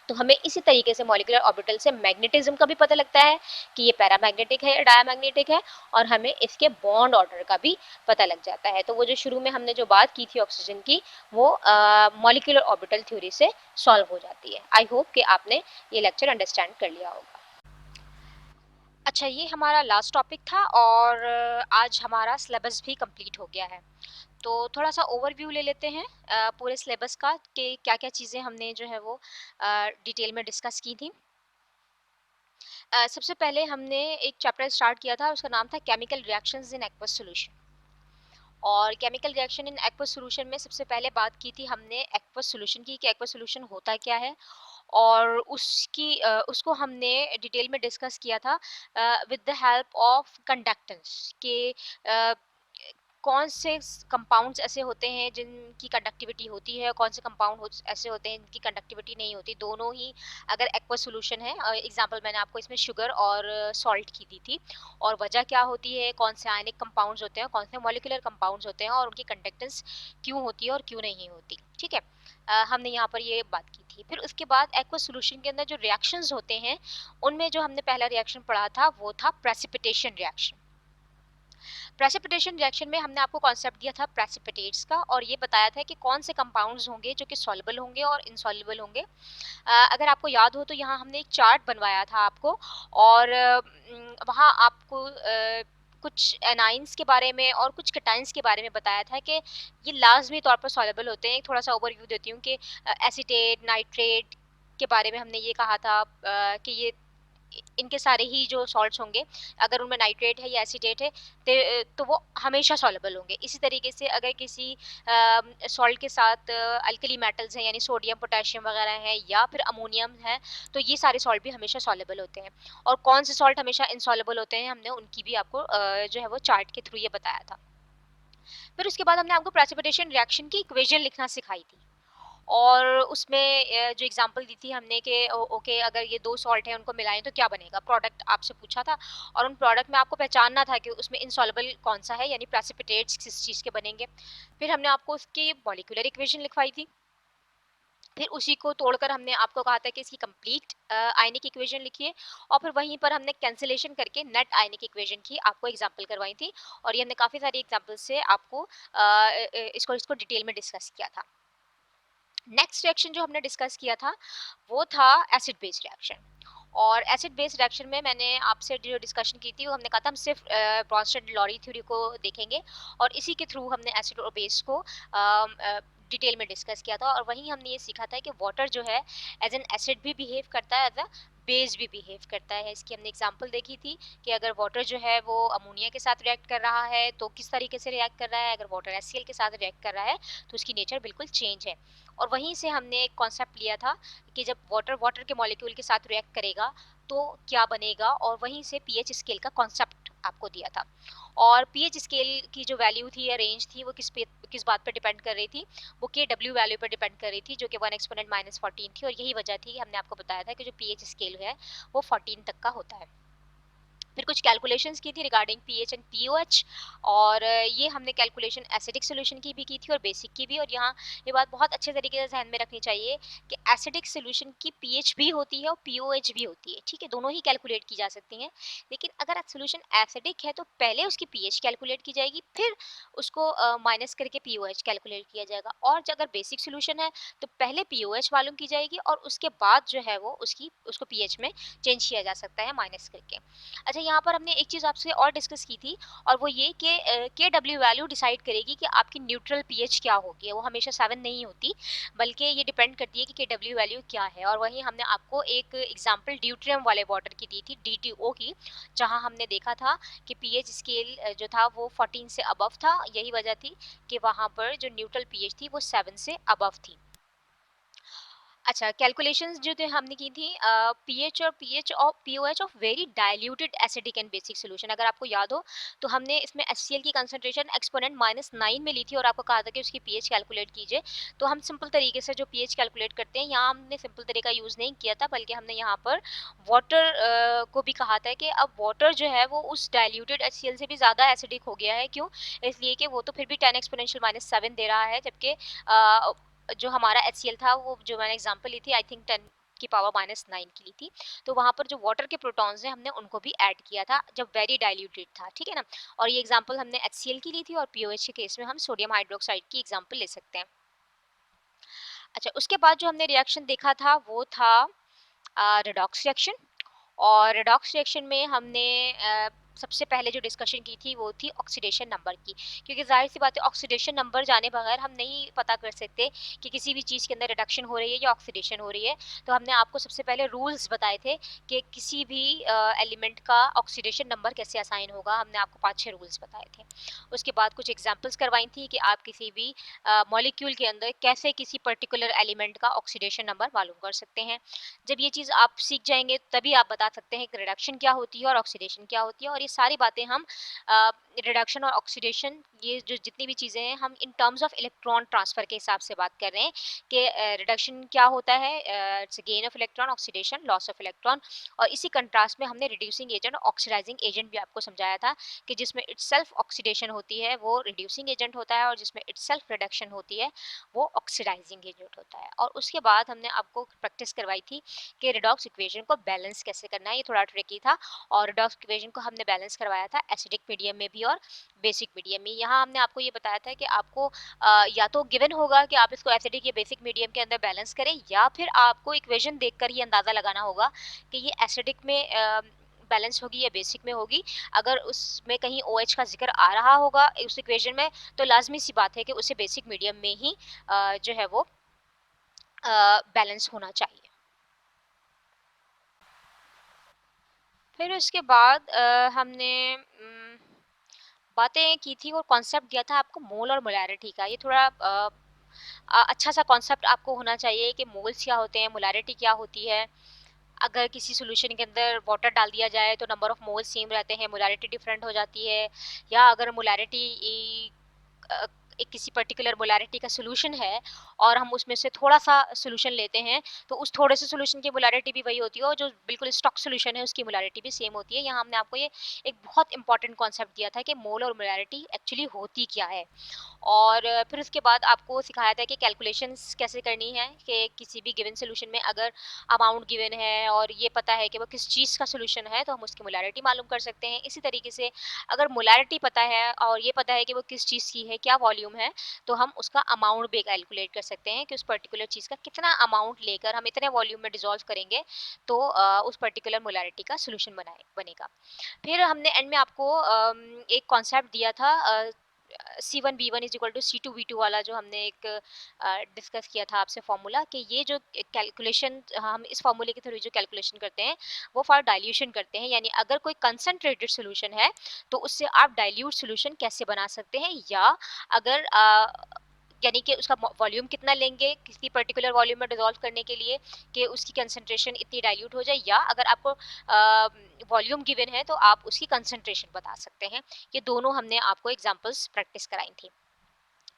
तो हमें इसी तरीके से मॉलिक्यूलर ऑर्बिटल से मैग्नेटिज्म का भी पता लगता है कि ये पैरामैग्नेटिक है या डायमैग्नेटिक है, और हमें इसके बॉन्ड ऑर्डर का भी पता लग जाता है। तो वो जो शुरू में हमने जो बात की थी ऑक्सीजन की, वो मॉलिक्यूलर ऑर्बिटल थ्योरी से सॉल्व हो जाती है। आई होप कि आपने ये लेक्चर अंडरस्टैंड कर लिया होगा। अच्छा, ये हमारा लास्ट टॉपिक था, और आज हमारा सिलेबस भी कंप्लीट हो गया है। तो थोड़ा सा ओवरव्यू ले लेते हैं पूरे सिलेबस का कि क्या क्या चीज़ें हमने जो है वो डिटेल में डिस्कस की थी। सबसे पहले हमने एक चैप्टर स्टार्ट किया था, उसका नाम था chemical reactions in aqueous solution. और chemical reaction in aqueous solution में सबसे पहले बात की थी हमने एक्वस सॉल्यूशन की कि एक्वस सॉल्यूशन होता क्या है, और उसको हमने डिटेल में डिस्कस किया था with the help of conductance के कौन से कंपाउंड्स ऐसे होते हैं जिनकी कंडक्टिविटी होती है, कौन से ऐसे होते हैं जिनकी कंडक्टिविटी नहीं होती, दोनों ही अगर एक्वस सॉल्यूशन है। एग्जांपल मैंने आपको इसमें शुगर और सॉल्ट की दी थी, और वजह क्या होती है, कौन से आयनिक कंपाउंड्स होते हैं, कौन से मॉलिक्यूलर कंपाउंड्स होते हैं, और उनकी कंडक्टेंस क्यों होती है और क्यों नहीं होती। ठीक है, हमने यहाँ पर ये बात की थी। फिर उसके बाद एक्वस सॉल्यूशन के अंदर जो रिएक्शंस होते हैं उनमें जो हमने पहला रिएक्शन पढ़ा था वो था प्रेसिपिटेशन रिएक्शन। प्रेसिपिटेशन रिएक्शन में हमने आपको कॉन्सेप्ट दिया था प्रेसिपिटेट्स का, और ये बताया था कि कौन से कंपाउंड्स होंगे जो कि सॉल्युबल होंगे और इनसॉल्युबल होंगे। अगर आपको याद हो तो यहाँ हमने एक चार्ट बनवाया था आपको, और वहाँ आपको कुछ एनाइंस के बारे में और कुछ कटाइंस के बारे में बताया था कि ये लाजमी तौर पर सॉल्युबल होते हैं। थोड़ा सा ओवरव्यू देती हूँ कि एसीटेट नाइट्रेट के बारे में हमने ये कहा था कि ये इनके सारे ही जो सॉल्ट्स होंगे, अगर उनमें नाइट्रेट है या एसीटेट है तो वो हमेशा सॉल्युबल होंगे। इसी तरीके से अगर किसी सॉल्ट के साथ अल्कली मेटल्स हैं यानी सोडियम पोटेशियम वगैरह है या फिर अमोनियम है, तो ये सारे सॉल्ट भी हमेशा सॉल्युबल होते हैं। और कौन से सॉल्ट हमेशा इनसॉल्युबल होते हैं हमने उनकी भी आपको जो है वो चार्ट के थ्रू ये बताया था। फिर उसके बाद हमने आपको प्रेसिपिटेशन रिएक्शन की इक्वेशन लिखना सिखाई थी, और उसमें जो एग्जांपल दी थी हमने कि ओके अगर ये 2 सॉल्ट हैं उनको मिलाएं तो क्या बनेगा, प्रोडक्ट आपसे पूछा था, और उन प्रोडक्ट में आपको पहचानना था कि उसमें इनसॉल्युबल कौन सा है यानी प्रेसिपिटेट्स किस चीज़ के बनेंगे। फिर हमने आपको उसकी मॉलिक्यूलर इक्वेशन लिखवाई थी। फिर उसी को तोड़कर हमने आपको कहा था कि इसकी कंप्लीट आयनिक इक्वेशन लिखिए, और फिर वहीं पर हमने कैंसिलेशन करके नेट आयनिक इक्वेशन की आपको एग्जांपल करवाई थी, और ये हमने काफ़ी सारी एग्जांपल से आपको इसको डिटेल में डिस्कस किया था। नेक्स्ट रिएक्शन जो हमने डिस्कस किया था वो था एसिड बेस रिएक्शन, और एसिड बेस रिएक्शन में मैंने आपसे जो डिस्कशन की थी वो हमने कहा था हम सिर्फ ब्रॉन्स्टड लॉरी थ्योरी को देखेंगे, और इसी के थ्रू हमने एसिड और बेस को डिटेल में डिस्कस किया था। और वहीं हमने ये सीखा था कि वाटर जो है एज एन एसिड भी बिहेव करता है, एज अ बेस भी बिहेव करता है। इसकी हमने एग्जांपल देखी थी कि अगर वाटर जो है वो अमोनिया के साथ रिएक्ट कर रहा है तो किस तरीके से रिएक्ट कर रहा है, अगर वाटर HCl के साथ रिएक्ट कर रहा है तो उसकी नेचर बिल्कुल चेंज है। और वहीं से हमने एक कॉन्सेप्ट लिया था कि जब वाटर वाटर के मॉलिक्यूल के साथ रिएक्ट करेगा तो क्या बनेगा, और वहीं से पीएच स्केल का कॉन्सेप्ट आपको दिया था। और पीएच स्केल की जो वैल्यू थी या रेंज थी वो किस बात पर डिपेंड कर रही थी, वो के डब्ल्यू वैल्यू पर डिपेंड कर रही थी, जो कि 1 एक्सपोनेंट -14 थी। और यही वजह थी, हमने आपको बताया था कि जो पीएच स्केल है वो 14 तक का होता है। फिर कुछ कैलकुलेशंस की थी रिगार्डिंग पीएच एंड पीओएच, और ये हमने कैलकुलेशन एसिडिक सॉल्यूशन की भी की थी और बेसिक की भी। और यहाँ ये बात बहुत अच्छे तरीके से ध्यान में रखनी चाहिए कि एसिडिक सॉल्यूशन की पीएच भी होती है और पीओएच भी होती है, ठीक है, दोनों ही कैलकुलेट की जा सकती हैं। लेकिन अगर सॉल्यूशन एसिडिक है तो पहले उसकी पीएच कैलकुलेट की जाएगी, फिर उसको माइनस करके पीओएच कैलकुलेट किया जाएगा। और अगर बेसिक सॉल्यूशन है तो पहले पीओएच मालूम की जाएगी और उसके बाद जो है वो उसको पीएच में चेंज किया जा सकता है माइनस करके। अच्छा, यहाँ पर हमने एक चीज़ आपसे और डिस्कस की थी, और वो ये कि के डब्ल्यू वैल्यू डिसाइड करेगी कि आपकी न्यूट्रल पीएच क्या होगी। वो हमेशा 7 नहीं होती, बल्कि ये डिपेंड करती है कि के डब्ल्यू वैल्यू क्या है। और वहीं हमने आपको एक एग्जांपल ड्यूट्रियम वाले वाटर की दी थी, DTO की, जहाँ हमने देखा था कि पीएच स्केल जो था वो 14 से अबव था। यही वजह थी कि वहाँ पर जो न्यूट्रल पीएच थी वो 7 से अबव थी। अच्छा, कैलकुलेशंस जो थे हमने की थी पीएच और pOH of very diluted acidic and basic solution. अगर आपको याद हो तो हमने इसमें HCl की कंसंट्रेशन एक्सपोनेंट -9 में ली थी और आपको कहा था कि उसकी पीएच कैलकुलेट कीजिए। तो हम सिंपल तरीके से जो पीएच कैलकुलेट करते हैं, यहाँ हमने सिंपल तरीका यूज़ नहीं किया था, बल्कि हमने यहाँ पर वाटर को भी कहा था कि अब वाटर जो है वो उस डाइल्यूटेड HCl से भी ज़्यादा एसिडिक हो गया है। क्यों? इसलिए कि वो तो फिर भी 10 एक्सपोनेंशियल -7 दे रहा है, जबकि जो हमारा HCl था, वो जो मैंने एग्जांपल ली थी, आई थिंक 10 की पावर -9 की ली थी। तो वहाँ पर जो वाटर के प्रोटॉन्स हैं हमने उनको भी ऐड किया था जब वेरी डाइल्यूटेड था, ठीक है ना। और ये एग्जांपल हमने HCl की ली थी, और पीओएच के केस में हम सोडियम हाइड्रोक्साइड की एग्जांपल ले सकते हैं। अच्छा, उसके बाद जो हमने रिएक्शन देखा था वो था रिडॉक्स रिएक्शन। और रिडॉक्स रिएक्शन में हमने सबसे पहले जो डिस्कशन की थी वो थी ऑक्सीडेशन नंबर की, क्योंकि जाहिर सी बात है ऑक्सीडेशन नंबर जाने बगैर हम नहीं पता कर सकते कि किसी भी चीज़ के अंदर रिडक्शन हो रही है या ऑक्सीडेशन हो रही है। तो हमने आपको सबसे पहले रूल्स बताए थे कि किसी भी एलिमेंट का ऑक्सीडेशन नंबर कैसे असाइन होगा। हमने आपको 5-6 रूल्स बताए थे। उसके बाद कुछ एग्जांपल्स करवाई थी कि आप किसी भी मॉलिक्यूल के अंदर कैसे किसी पर्टिकुलर एलिमेंट का ऑक्सीडेशन नंबर मालूम कर सकते हैं। जब ये चीज़ आप सीख जाएंगे तभी आप बता सकते हैं कि रिडक्शन क्या होती है और ऑक्सीडेशन क्या होती है। और ये सारी बातें हम रिडक्शन और ऑक्सीडेशन, ये जो जितनी भी चीज़ें हैं, हम in terms of electron transfer के हिसाब से बात कर रहे हैं कि रिडक्शन क्या होता है, it's gain of electron, oxidation loss of electron. और इसी कंट्रास्ट में हमने रिड्यूसिंग एजेंट और ऑक्सीडाइजिंग एजेंट भी आपको समझाया था कि जिसमें इटसेल्फ ऑक्सीडेशन होती है वो रिड्यूसिंग एजेंट होता है, और जिसमें इटसेल्फ रिडक्शन होती है वो ऑक्सीडाइजिंग एजेंट होता है। और उसके बाद हमने आपको प्रैक्टिस करवाई थी कि रिडॉक्स इक्वेशन को बैलेंस कैसे करना है। ये थोड़ा ट्रिकी था, और रिडॉक्स इक्वेशन को हमने बैलेंस करवाया था एसिडिक मीडियम में भी और बेसिक मीडियम में। यहाँ हमने आपको ये बताया था कि आपको या तो गिवन होगा कि आप इसको एसिडिक या बेसिक मीडियम के अंदर बैलेंस करें, या फिर आपको इक्वेशन देखकर ये अंदाज़ा लगाना होगा कि ये एसिडिक में बैलेंस होगी या बेसिक में होगी। अगर उसमें कहीं OH का जिक्र आ रहा होगा उस इक्वेशन में, तो लाजमी सी बात है कि उसे बेसिक मीडियम में ही जो है वो बैलेंस होना चाहिए। फिर उसके बाद हमने बातें की थी और कॉन्सेप्ट दिया था आपको मोल और मोलैरिटी का। ये थोड़ा अच्छा सा कॉन्सेप्ट आपको होना चाहिए कि मोल्स क्या होते हैं, मोलैरिटी क्या होती है। अगर किसी सॉल्यूशन के अंदर वाटर डाल दिया जाए तो नंबर ऑफ मोल्स सेम रहते हैं, मोलैरिटी डिफरेंट हो जाती है। या अगर मोलैरिटी एक किसी पर्टिकुलर मोलैरिटी का सॉल्यूशन है और हम उसमें से थोड़ा सा सॉल्यूशन लेते हैं, तो उस थोड़े से सॉल्यूशन की मोलैरिटी भी वही होती है, और जो बिल्कुल स्टॉक सॉल्यूशन है उसकी मोलैरिटी भी सेम होती है। यहाँ हमने आपको ये एक बहुत इंपॉर्टेंट कॉन्सेप्ट दिया था कि मोल और मोलैरिटी एक्चुअली होती क्या है। और फिर उसके बाद आपको सिखाया था कि कैलकुलेशंस कैसे करनी है, कि किसी भी गिवन सॉल्यूशन में अगर अमाउंट गिवन है और ये पता है कि वो किस चीज़ का सॉल्यूशन है, तो हम उसकी मोलैरिटी मालूम कर सकते हैं। इसी तरीके से अगर मोलैरिटी पता है और ये पता है कि वो किस चीज़ की है, क्या वॉल्यूम है, तो हम उसका अमाउंट भी कैलकुलेट कर सकते हैं कि उस पर्टिकुलर चीज़ का कितना अमाउंट लेकर हम इतने वॉल्यूम में डिसॉल्व करेंगे तो उस पर्टिकुलर मोलैरिटी का सॉल्यूशन बनेगा। फिर हमने एंड में आपको एक कॉन्सेप्ट दिया था C1V1 = C2V2 वाला जो हमने एक डिस्कस किया था आपसे फॉर्मूला, कि ये जो कैलकुलेशन हम इस फॉर्मूले के थ्रू जो कैलकुलेशन करते हैं वो फॉर डाइल्यूशन करते हैं, यानी अगर कोई कंसंट्रेटेड सॉल्यूशन है तो उससे आप डाइल्यूट सॉल्यूशन कैसे बना सकते हैं, या अगर यानी कि उसका वॉल्यूम कितना लेंगे किसी पर्टिकुलर वॉल्यूम में डिसॉल्व करने के लिए कि उसकी कंसंट्रेशन इतनी डाइल्यूट हो जाए, या अगर आपको वॉल्यूम गिवन है तो आप उसकी कंसंट्रेशन बता सकते हैं। ये दोनों हमने आपको एग्जांपल्स प्रैक्टिस कराई थी।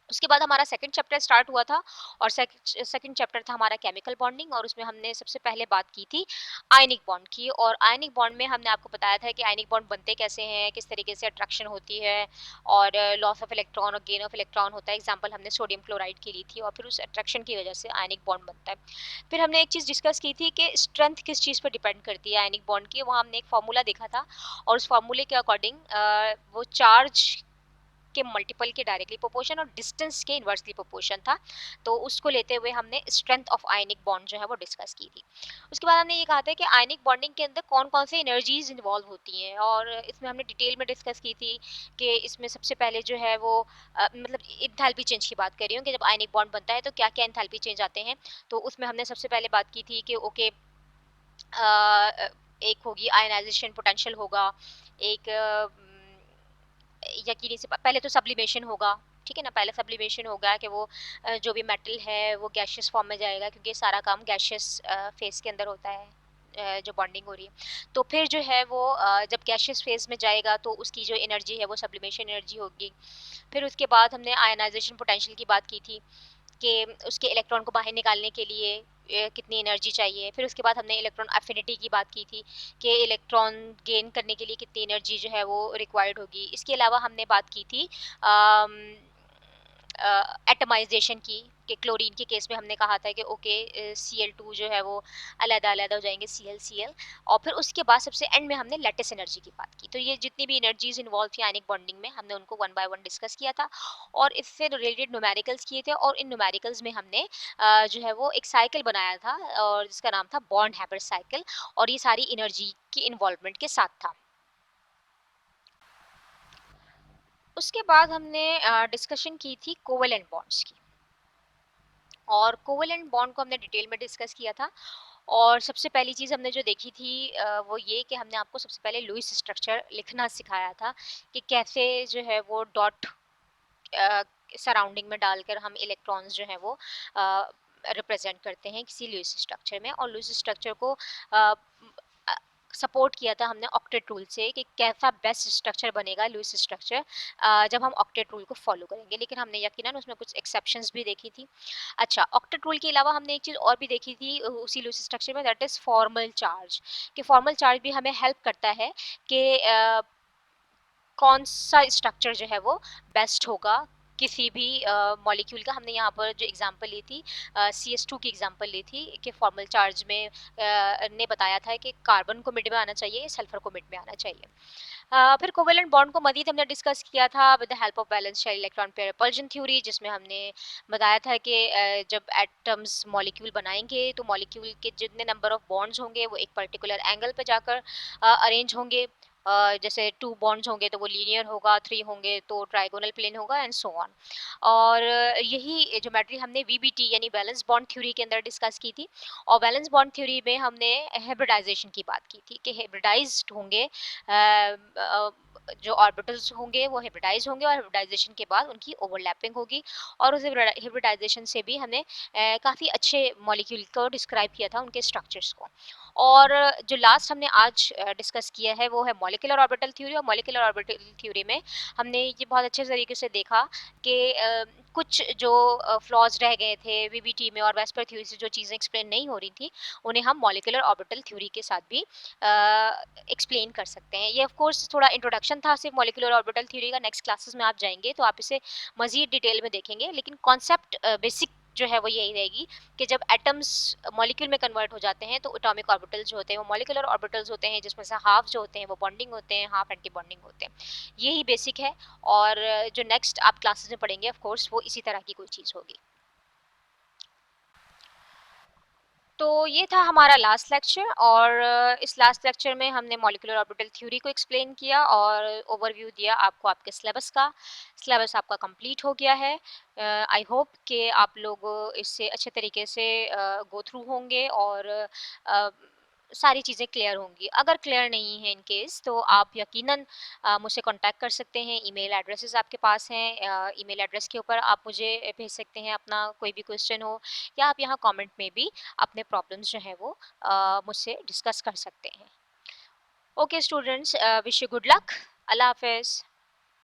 उसके बाद हमारा सेकंड चैप्टर स्टार्ट हुआ था, और सेकंड चैप्टर था हमारा केमिकल बॉन्डिंग, और उसमें हमने सबसे पहले बात की थी आयनिक बॉन्ड की। और आयनिक बॉन्ड में हमने आपको बताया था कि आयनिक बॉन्ड बनते कैसे हैं, किस तरीके से अट्रैक्शन होती है और लॉस ऑफ इलेक्ट्रॉन और गेन ऑफ इलेक्ट्रॉन होता है। एग्जाम्पल हमने सोडियम क्लोराइड की ली थी, और फिर उस अट्रैक्शन की वजह से आयनिक बॉन्ड बनता है। फिर हमने एक चीज़ डिस्कस की थी कि स्ट्रेंथ किस चीज़ पर डिपेंड करती है आयनिक बॉन्ड की, वहाँ हमने एक फार्मूला देखा था, और उस फार्मूले के अकॉर्डिंग वो चार्ज के मल्टीपल के डायरेक्टली प्रोपोर्शन और डिस्टेंस के इनवर्सली प्रोपोर्शन था। तो उसको लेते हुए हमने स्ट्रेंथ ऑफ आयनिक बॉन्ड जो है वो डिस्कस की थी। उसके बाद हमने ये कहा था कि आयनिक बॉन्डिंग के अंदर कौन कौन से एनर्जीज इन्वॉल्व होती हैं, और इसमें हमने डिटेल में डिस्कस की थी कि इसमें सबसे पहले जो है वो मतलब इंथैल्पी चेंज की बात कर रही हूँ कि जब आयनिक बॉन्ड बनता है तो क्या क्या इंथैल्पी चेंज आते हैं। तो उसमें हमने सबसे पहले बात की थी कि ओके, एक होगी आयनाइजेशन पोटेंशियल होगा, एक यकीनी से पहले तो सब्लिमेशन होगा, ठीक है ना। पहले सब्लिमेशन होगा कि वो जो भी मेटल है वो गैशियस फॉर्म में जाएगा, क्योंकि सारा काम गैशियस फेस के अंदर होता है, जो बॉन्डिंग हो रही है। तो फिर जो है वो जब गैशियस फेज में जाएगा तो उसकी जो एनर्जी है वो सब्लिमेशन एनर्जी होगी। फिर उसके बाद हमने आयनाइजेशन पोटेंशियल की बात की थी कि उसके इलेक्ट्रॉन को बाहर निकालने के लिए कितनी एनर्जी चाहिए। फिर उसके बाद हमने इलेक्ट्रॉन एफिनिटी की बात की थी कि इलेक्ट्रॉन गेन करने के लिए कितनी एनर्जी जो है वो रिक्वायर्ड होगी। इसके अलावा हमने बात की थी एटमाइजेशन की, कि क्लोरीन के केस में हमने कहा था कि ओके Cl2 जो है वो अलग-अलग हो जाएंगे Cl और फिर उसके बाद सबसे एंड में हमने लैटिस एनर्जी की बात की। तो ये जितनी भी एनर्जीज इन्वॉल्व थी आयनिक बॉन्डिंग में हमने उनको वन बाय वन डिस्कस किया था, और इससे रिलेटेड न्यूमेरिकल्स किए थे, और इन न्यूमेरिकल्स में हमने जो है वो एक साइकिल बनाया था और जिसका नाम था बॉन्ड हैबर साइकिल, और ये सारी एनर्जी की इन्वॉल्वमेंट के साथ था। उसके बाद हमने डिस्कशन की थी कोवेलेंट बॉन्ड्स की, और कोवेलेंट बॉन्ड को हमने डिटेल में डिस्कस किया था। और सबसे पहली चीज़ हमने जो देखी थी वो ये कि हमने आपको सबसे पहले लुईस स्ट्रक्चर लिखना सिखाया था, कि कैसे जो है वो डॉट सराउंडिंग में डालकर हम इलेक्ट्रॉन्स जो हैं वो रिप्रेजेंट करते हैं किसी लुईस स्ट्रक्चर में। और लुईस स्ट्रक्चर को सपोर्ट किया था हमने ऑक्टेट रूल से, कि कैसा बेस्ट स्ट्रक्चर बनेगा लुईस स्ट्रक्चर जब हम ऑक्टेट रूल को फॉलो करेंगे। लेकिन हमने यकीनन उसमें कुछ एक्सेप्शंस भी देखी थी। अच्छा, ऑक्टेट रूल के अलावा हमने एक चीज़ और भी देखी थी उसी लुईस स्ट्रक्चर में, दैट इज़ फॉर्मल चार्ज। कि फॉर्मल चार्ज भी हमें हेल्प करता है कि कौन सा स्ट्रक्चर जो है वो बेस्ट होगा किसी भी मॉलिक्यूल का। हमने यहाँ पर जो एग्जांपल ली थी CS2 की एग्जांपल ली थी, कि फॉर्मल चार्ज में ने बताया था कि कार्बन को मिड में आना चाहिए, सल्फर को मिड में आना चाहिए। फिर कोवेलेंट बॉन्ड को मजीद हमने डिस्कस किया था with the help of valence shell electron pair repulsion theory, जिसमें हमने बताया था कि जब एटम्स मॉलिक्यूल बनाएंगे तो मॉलिक्यूल के जितने नंबर ऑफ बॉन्ड्स होंगे वो एक पर्टिकुलर एंगल पर जाकर अरेंज होंगे। जैसे 2 बॉन्ड्स होंगे तो वो लीनियर होगा, 3 होंगे तो ट्राइगोनल प्लेन होगा एंड सो ऑन। और यही ज्योमेट्री हमने VBT यानी बैलेंस बॉन्ड थ्योरी के अंदर डिस्कस की थी। और बैलेंस बॉन्ड थ्योरी में हमने हाइब्रिडाइजेशन की बात की थी, कि हाइब्रिडाइज्ड होंगे जो ऑर्बिटल्स होंगे वो हाइब्रिडाइज होंगे, और हाइब्रिडाइजेशन के बाद उनकी ओवरलैपिंग होगी। और उस हाइब्रिडाइजेशन से भी हमने काफ़ी अच्छे मॉलिक्यूल को डिस्क्राइब किया था, उनके स्ट्रक्चर्स को। और जो लास्ट हमने आज डिस्कस किया है वो है मॉलिक्यूलर ऑर्बिटल थ्योरी। और मॉलिक्यूलर ऑर्बिटल थ्योरी में हमने ये बहुत अच्छे तरीके से देखा कि कुछ जो फ्लॉज रह गए थे VBT में और वेस्पर थ्योरी से जो चीज़ें एक्सप्लेन नहीं हो रही थी, उन्हें हम मॉलिक्यूलर ऑर्बिटल थ्योरी के साथ भी एक्सप्लेन कर सकते हैं। ये ऑफ कोर्स थोड़ा इंट्रोडक्शन था सिर्फ मॉलिक्यूलर ऑर्बिटल थ्योरी का। नेक्स्ट क्लासेस में आप जाएंगे तो आप इसे मजीद डिटेल में देखेंगे, लेकिन कॉन्सेप्ट बेसिक जो है वो यही रहेगी कि जब एटम्स मॉलिक्यूल में कन्वर्ट हो जाते हैं तो एटॉमिक ऑर्बिटल्स जो होते हैं वो मॉलिक्यूलर ऑर्बिटल्स होते हैं, जिसमें से हाफ जो होते हैं वो बॉन्डिंग होते हैं, हाफ एंटी बॉन्डिंग होते हैं। यही बेसिक है, और जो नेक्स्ट आप क्लासेस में पढ़ेंगे ऑफ कोर्स वो इसी तरह की कोई चीज़ होगी। तो ये था हमारा लास्ट लेक्चर, और इस लास्ट लेक्चर में हमने मॉलिक्यूलर ऑर्बिटल थ्योरी को एक्सप्लेन किया और ओवरव्यू दिया आपको आपके सिलेबस का। सिलेबस आपका कंप्लीट हो गया है। आई होप कि आप लोग इससे अच्छे तरीके से गो थ्रू होंगे और सारी चीज़ें क्लियर होंगी। अगर क्लियर नहीं है इन केस, तो आप यकीनन मुझसे कांटेक्ट कर सकते हैं। ईमेल एड्रेसेस आपके पास हैं, ईमेल एड्रेस के ऊपर आप मुझे भेज सकते हैं अपना कोई भी क्वेश्चन हो, या आप यहाँ कमेंट में भी अपने प्रॉब्लम्स जो हैं वो मुझसे डिस्कस कर सकते हैं। Okay students, wish you good luck. अल्लाह हाफ़िज़।